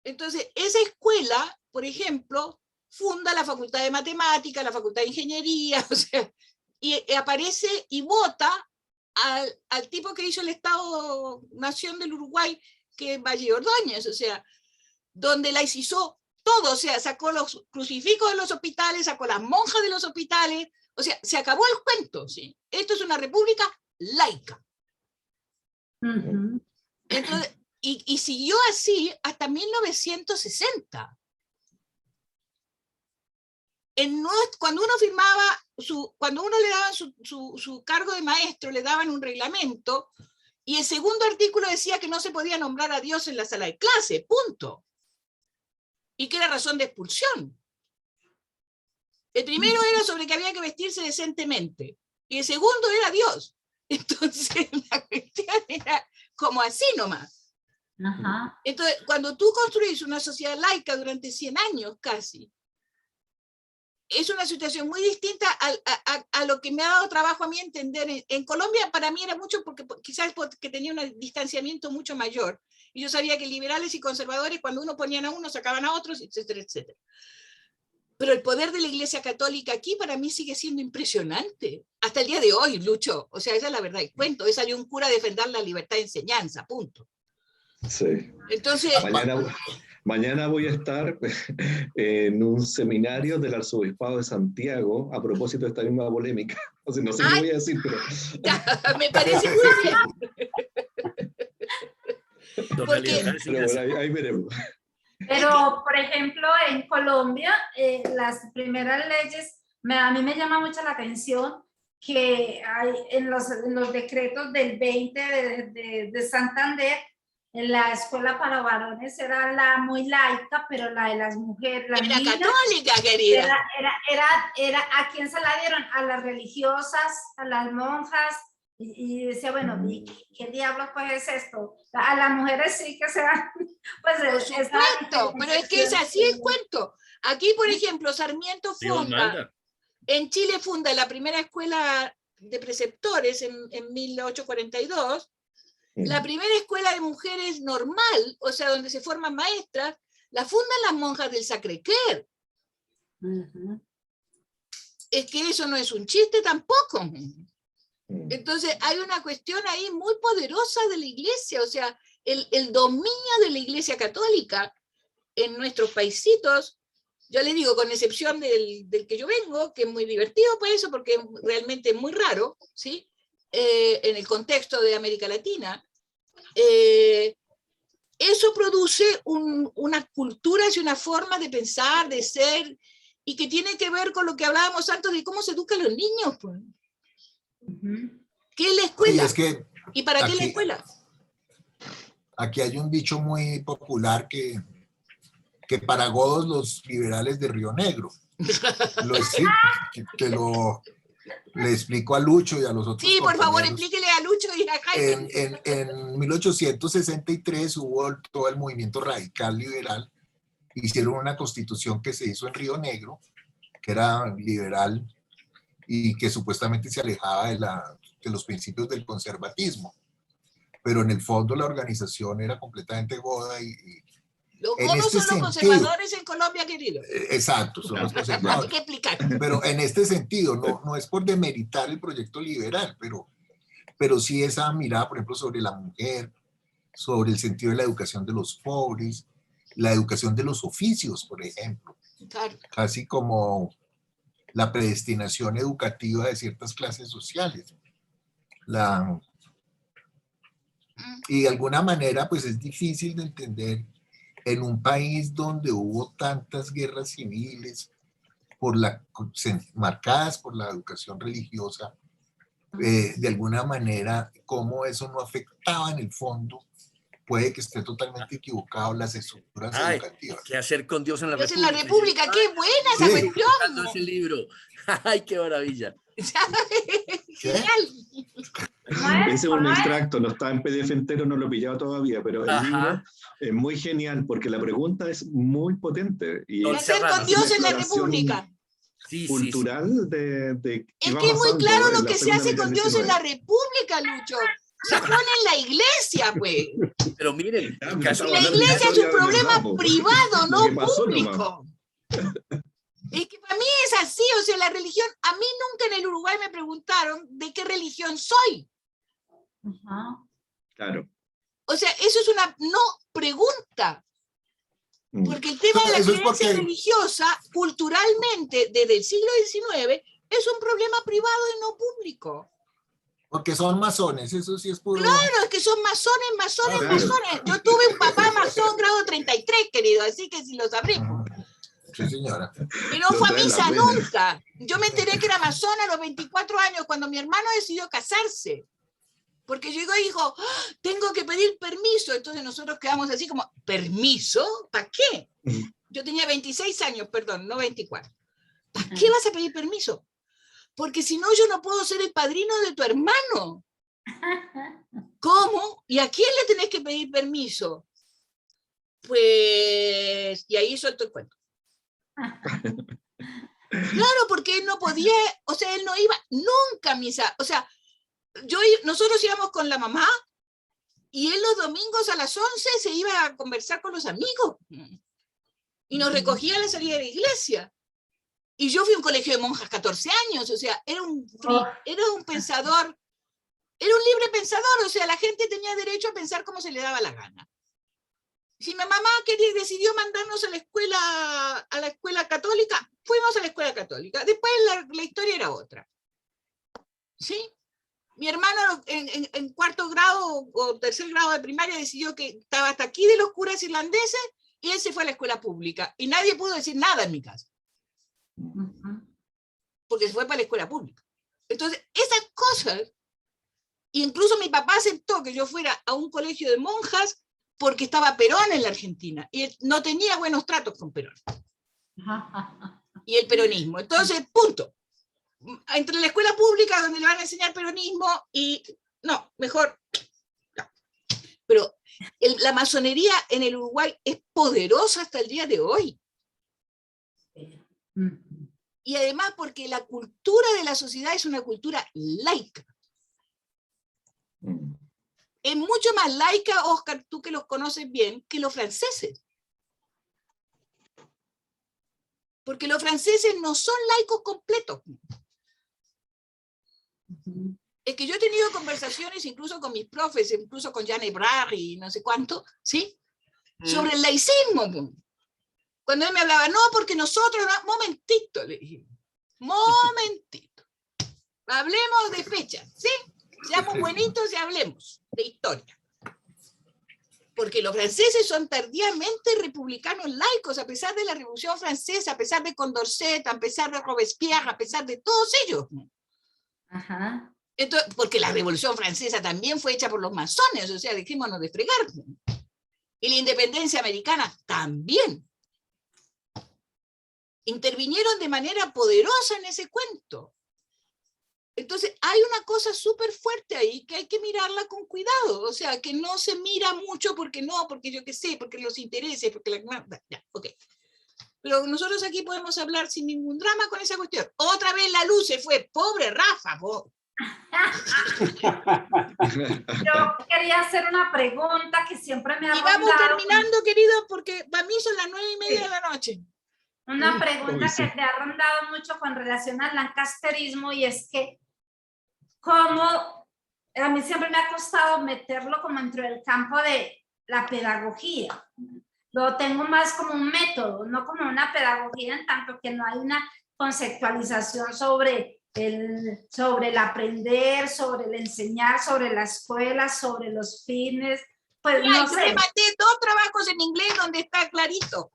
Entonces, esa escuela, por ejemplo, funda la Facultad de Matemáticas, la Facultad de Ingeniería, o sea, y aparece y vota al tipo que hizo el Estado-Nación del Uruguay, que es Valle Ordóñez, o sea, donde laicizó todo, o sea, sacó los crucifijos de los hospitales, sacó las monjas de los hospitales, o sea, se acabó el cuento, ¿sí? Esto es una república laica. Entonces, y siguió así hasta 1960. Cuando uno firmaba, cuando uno le daban su cargo de maestro, le daban un reglamento, y el segundo artículo decía que no se podía nombrar a Dios en la sala de clase, punto. Y que era razón de expulsión. El primero era sobre que había que vestirse decentemente, y el segundo era Dios. Entonces la cuestión era como así nomás. Ajá. Entonces, cuando tú construís una sociedad laica durante 100 años casi, es una situación muy distinta a lo que me ha dado trabajo a mí entender. En Colombia para mí era mucho quizás porque tenía un distanciamiento mucho mayor. Y yo sabía que liberales y conservadores, cuando uno ponían a uno, sacaban a otros, etcétera, etcétera. Pero el poder de la Iglesia Católica aquí para mí sigue siendo impresionante. Hasta el día de hoy, Lucho. O sea, esa es la verdad. Y cuento, es salió un cura a defender la libertad de enseñanza, punto. Sí. Entonces... Mañana voy a estar en un seminario del Arzobispado de Santiago a propósito de esta misma polémica. O sea, no sé qué voy a decir, pero... Me parece muy bien. Pero bueno, ahí veremos. Pero, por ejemplo, en Colombia, las primeras leyes, a mí me llama mucho la atención que hay en los decretos del 20 de Santander, en la escuela para varones era la muy laica, pero la de las mujeres, la era niñas, católica, querida. Era ¿a quién se la dieron? A las religiosas, a las monjas, y decía, bueno, ¿qué diablos pues es esto? A las mujeres sí que se van, pues es cuento, pero es que es así el cuento. Aquí, por ejemplo, Sarmiento funda, en Chile funda la primera escuela de preceptores en 1842, la primera escuela de mujeres normal, o sea, donde se forman maestras, la fundan las monjas del Sacré-Cœur. Es que eso no es un chiste tampoco. Entonces hay una cuestión ahí muy poderosa de la Iglesia, o sea, el dominio de la Iglesia Católica en nuestros paisitos, yo les digo, con excepción del que yo vengo, que es muy divertido por eso, porque es realmente muy raro, ¿sí? En el contexto de América Latina, eso produce una cultura y una forma de pensar, de ser, y que tiene que ver con lo que hablábamos antes de cómo se educan los niños. Pues. ¿Qué es la escuela? ¿Y para qué la escuela? Aquí hay un dicho muy popular que para godos los liberales de Río Negro. Le explico a Lucho y a los otros. Sí, por favor, explíquele a Lucho y a Jaime. En 1863 hubo todo el movimiento radical liberal. Hicieron una constitución que se hizo en Río Negro, que era liberal y que supuestamente se alejaba de los principios del conservatismo. Pero en el fondo la organización era completamente goda los godos son los conservadores en Colombia, querido. Exacto, son los conservadores. Hay que explicar. Pero en este sentido, no es por demeritar el proyecto liberal, pero sí esa mirada, por ejemplo, sobre la mujer, sobre el sentido de la educación de los pobres, la educación de los oficios, por ejemplo. Claro. Casi como la predestinación educativa de ciertas clases sociales. Y de alguna manera, pues es difícil de entender en un país donde hubo tantas guerras civiles marcadas por la educación religiosa, de alguna manera, cómo eso no afectaba en el fondo. Puede que esté totalmente equivocado las estructuras educativas. ¿Qué hacer con Dios en la Dios República? En la República, qué buena esa cuestión. Ese libro. ¡Ay, qué maravilla! Genial. Ese es un extracto, no está en PDF entero, no lo he pillado todavía, pero el libro es muy genial porque la pregunta es muy potente. ¿Qué hacer con Dios en la República? Cultural de es que es muy claro lo que se hace con Dios en la República, Lucho. Se pone en la iglesia, pues. Pero miren, la iglesia es un problema privado, no público. Es que para mí es así, o sea, la religión, a mí nunca en el Uruguay me preguntaron de qué religión soy. Claro. O sea, eso es una no pregunta. Porque el tema de la creencia religiosa, culturalmente, desde el siglo XIX, es un problema privado y no público. Porque son masones, eso sí es puro... Claro, es que son masones. Yo tuve un papá masón grado 33, querido, así que si lo sabremos. Sí, señora. Y no fue a misa nunca. Yo me enteré que era masón a los 24 años, cuando mi hermano decidió casarse. Porque llegó y dijo, tengo que pedir permiso. Entonces nosotros quedamos así como, ¿permiso? ¿Para qué? Yo tenía 26 años, perdón, no 24. ¿Para qué vas a pedir permiso? Porque si no, yo no puedo ser el padrino de tu hermano. ¿Cómo? ¿Y a quién le tenés que pedir permiso? Pues, y ahí suelto el cuento. Claro, porque él no podía, o sea, él no iba nunca a misa. O sea, nosotros íbamos con la mamá y él los domingos a las 11 se iba a conversar con los amigos y nos recogía a la salida de la iglesia. Y yo fui a un colegio de monjas 14 años, o sea, era un pensador, era un libre pensador, o sea, la gente tenía derecho a pensar como se le daba la gana. Si mi mamá decidió mandarnos a la escuela católica, fuimos a la escuela católica. Después la historia era otra. ¿Sí? Mi hermano en cuarto grado o tercer grado de primaria decidió que estaba hasta aquí de los curas irlandeses y él se fue a la escuela pública. Y nadie pudo decir nada en mi casa. Porque se fue para la escuela pública. Entonces, esas cosas, incluso mi papá aceptó que yo fuera a un colegio de monjas porque estaba Perón en la Argentina y él no tenía buenos tratos con Perón. Y el peronismo. Entonces, punto. Entre la escuela pública donde le van a enseñar peronismo y no, mejor no. Pero la masonería en el Uruguay es poderosa hasta el día de hoy. Y además porque la cultura de la sociedad es una cultura laica. Es mucho más laica, Oscar, tú que los conoces bien, que los franceses. Porque los franceses no son laicos completos. Es que yo he tenido conversaciones incluso con mis profes, incluso con Jean Ebrard y no sé cuánto, ¿sí? Sobre el laicismo. Cuando él me hablaba, no, porque nosotros, no, momentito, le dije, momentito. Hablemos de fechas, ¿sí? Seamos buenitos y hablemos de historia. Porque los franceses son tardíamente republicanos laicos, a pesar de la Revolución Francesa, a pesar de Condorcet, a pesar de Robespierre, a pesar de todos ellos. Ajá. Entonces, porque la Revolución Francesa también fue hecha por los masones, o sea, dejémonos de fregar. Y la independencia americana también. Intervinieron de manera poderosa en ese cuento. Entonces, hay una cosa súper fuerte ahí que hay que mirarla con cuidado. O sea, que no se mira mucho porque no, porque yo qué sé, porque los intereses, porque la... Ya, ok. Pero nosotros aquí podemos hablar sin ningún drama con esa cuestión. Otra vez la luz se fue. Pobre Rafa, vos. Yo quería hacer una pregunta que siempre me ha rondado. Y vamos terminando, querido, porque para mí son las 9:30 de la noche. Una pregunta que te ha rondado mucho con relación al lancasterismo, y es que cómo a mí siempre me ha costado meterlo como dentro del campo de la pedagogía. Lo tengo más como un método, no como una pedagogía, en tanto que no hay una conceptualización sobre sobre el aprender, sobre el enseñar, sobre la escuela, sobre los fines. Pues mira, no yo sé. le mandé 2 trabajos en inglés donde está clarito.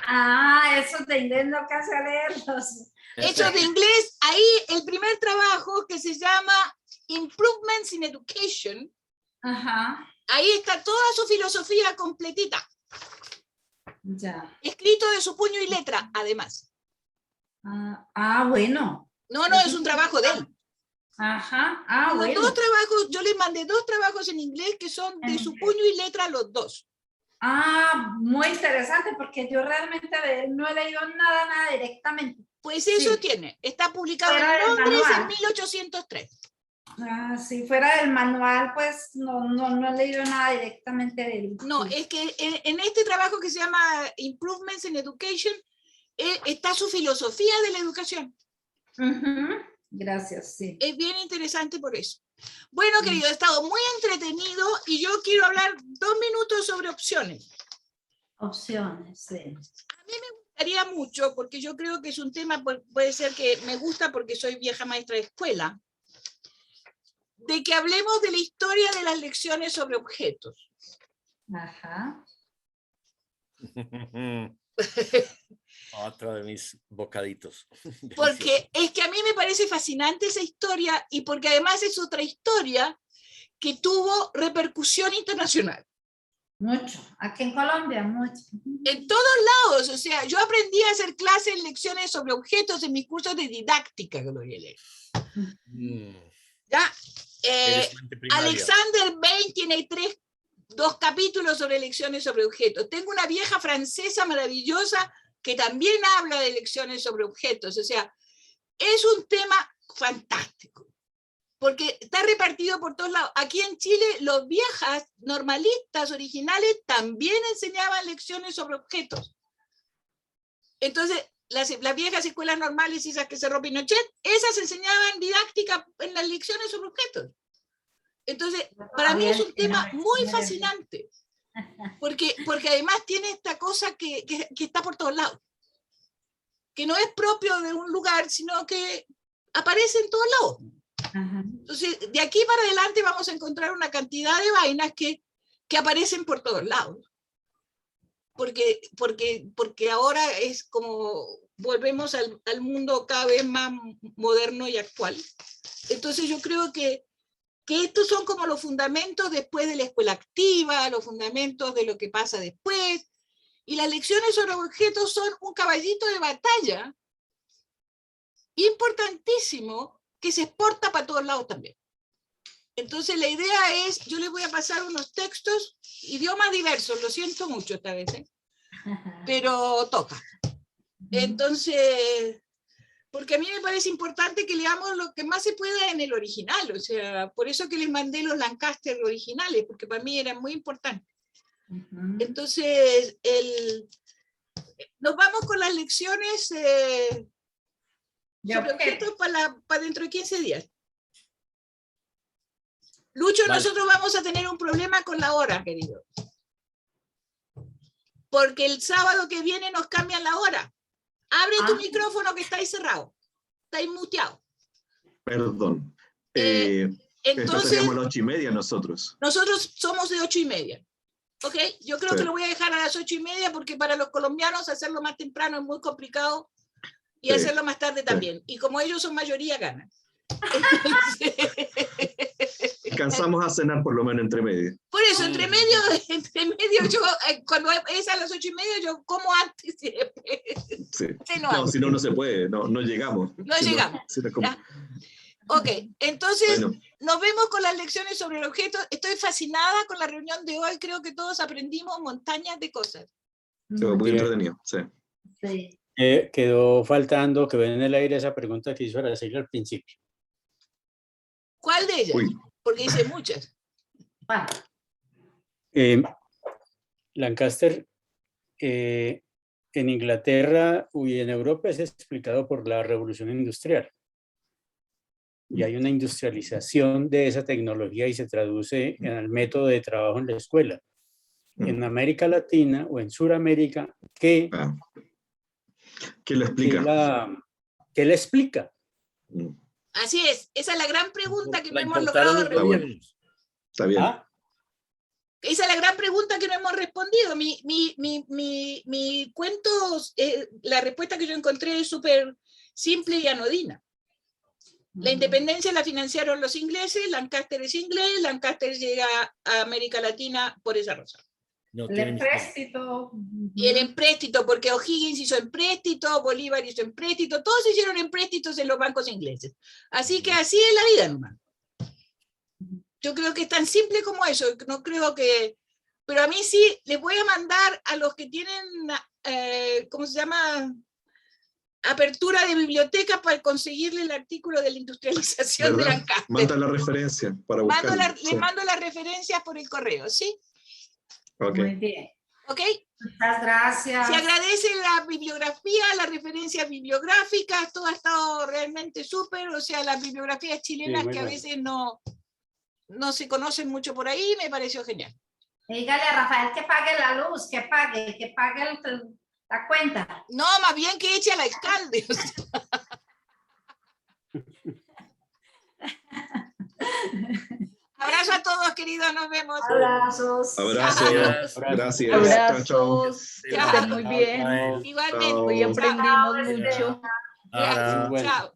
Ah, esos de inglés no alcancé a leerlos. Hechos de inglés, ahí el primer trabajo que se llama Improvements in Education. Ajá. Ahí está toda su filosofía completita. Ya. Escrito de su puño y letra, además. Bueno. No, es un trabajo de él. Ajá. Bueno. 2 trabajos, yo les mandé 2 trabajos en inglés que son de su puño y letra los 2. Muy interesante, porque yo realmente de él no he leído nada directamente. Pues eso tiene, está publicado fuera en Londres en 1803. Si fuera del manual, pues no he leído nada directamente de él. No, es que en este trabajo que se llama Improvements in Education, está su filosofía de la educación. Gracias, sí. Es bien interesante por eso. Bueno, querido, he estado muy entretenido y yo quiero hablar 2 minutos sobre opciones. Opciones, sí. A mí me gustaría mucho, porque yo creo que es un tema, puede ser que me gusta porque soy vieja maestra de escuela, de que hablemos de la historia de las lecciones sobre objetos. Ajá. Otro de mis bocaditos. Porque es que a mí me parece fascinante esa historia y porque además es otra historia que tuvo repercusión internacional. Mucho. Aquí en Colombia, mucho. En todos lados. O sea, yo aprendí a hacer clases, lecciones sobre objetos en mis cursos de didáctica, Gloria Elena. ¿Ya? Alexander Bain tiene 2 capítulos sobre lecciones sobre objetos. Tengo una vieja francesa maravillosa que también habla de lecciones sobre objetos. O sea, es un tema fantástico, porque está repartido por todos lados. Aquí en Chile, los viejas normalistas originales también enseñaban lecciones sobre objetos. Entonces, las viejas escuelas normales, esas que cerró Pinochet, esas enseñaban didáctica en las lecciones sobre objetos. Entonces, para mí es un tema muy fascinante, porque además tiene esta cosa que está por todos lados, que no es propio de un lugar, sino que aparece en todos lados. Entonces, de aquí para adelante vamos a encontrar una cantidad de vainas que aparecen por todos lados. Porque ahora es como volvemos al mundo cada vez más moderno y actual. Entonces yo creo que estos son como los fundamentos después de la escuela activa, los fundamentos de lo que pasa después, y las lecciones sobre objetos son un caballito de batalla importantísimo que se exporta para todos lados también. Entonces la idea es, yo les voy a pasar unos textos, idiomas diversos, lo siento mucho esta vez, pero toca. Entonces, porque a mí me parece importante que leamos lo que más se pueda en el original, o sea, por eso que les mandé los Lancaster originales, porque para mí eran muy importantes. Entonces, nos vamos con las lecciones sobre objetos para dentro de 15 días. Lucho, vale. Nosotros vamos a tener un problema con la hora, querido. Porque el sábado que viene nos cambian la hora. Abre tu micrófono que está ahí cerrado. Está ahí muteado. Perdón. Entonces, estaríamos a las 8:30 nosotros. Nosotros somos de 8:30. ¿Ok? Yo creo que lo voy a dejar a las 8:30 porque para los colombianos hacerlo más temprano es muy complicado y hacerlo más tarde también. Y como ellos son mayoría, ganan. Alcanzamos a cenar por lo menos entre medio. Por eso, entre medio yo, cuando es a las 8:30, yo como antes y después. Sí. No, si no, no se puede, no llegamos. No llegamos. Ok, entonces nos vemos con las lecciones sobre el objeto. Estoy fascinada con la reunión de hoy, creo que todos aprendimos montañas de cosas. Muy entretenido, sí. Quedó faltando que ven en el aire esa pregunta que hizo Araceli al principio. ¿Cuál de ellas? Uy. Porque hice muchas. Lancaster, en Inglaterra y en Europa es explicado por la revolución industrial. Y hay una industrialización de esa tecnología y se traduce en el método de trabajo en la escuela. En América Latina o en Sudamérica, ¿qué lo explica? ¿Qué le explica? Así es, esa es la gran pregunta que no La hemos importaron logrado los responder. gobiernos. Está bien. ¿Ah? Esa es la gran pregunta que no hemos respondido. Mi cuento, la respuesta que yo encontré es súper simple y anodina. La independencia la financiaron los ingleses, Lancaster es inglés, Lancaster llega a América Latina por esa razón. No El tiene empréstito. Y el empréstito, porque O'Higgins hizo empréstito, Bolívar hizo empréstito, todos hicieron empréstitos en los bancos ingleses. Así que así es la vida nomás. Yo creo que es tan simple como eso, no creo que... Pero a mí sí, les voy a mandar a los que tienen, ¿cómo se llama? Apertura de biblioteca para conseguirle el artículo de la industrialización de Lancaster. Manda la referencia para buscarlo. Les mando las referencias por el correo, ¿sí? Okay. Muy bien. ¿Ok? Muchas gracias. Se agradece la bibliografía, las referencias bibliográficas, todo ha estado realmente súper, o sea, las bibliografías chilenas sí, que a veces no se conocen mucho por ahí, me pareció genial. Dígale a Rafael que pague la luz, que pague la cuenta. No, más bien que eche al alcalde. O sea. Abrazo a todos, queridos, nos vemos. Abrazos. Abrazos. Gracias. Abrazos. Chao, Que estén muy bien. Igualmente. Hoy aprendimos mucho. Gracias. Bueno. Chao.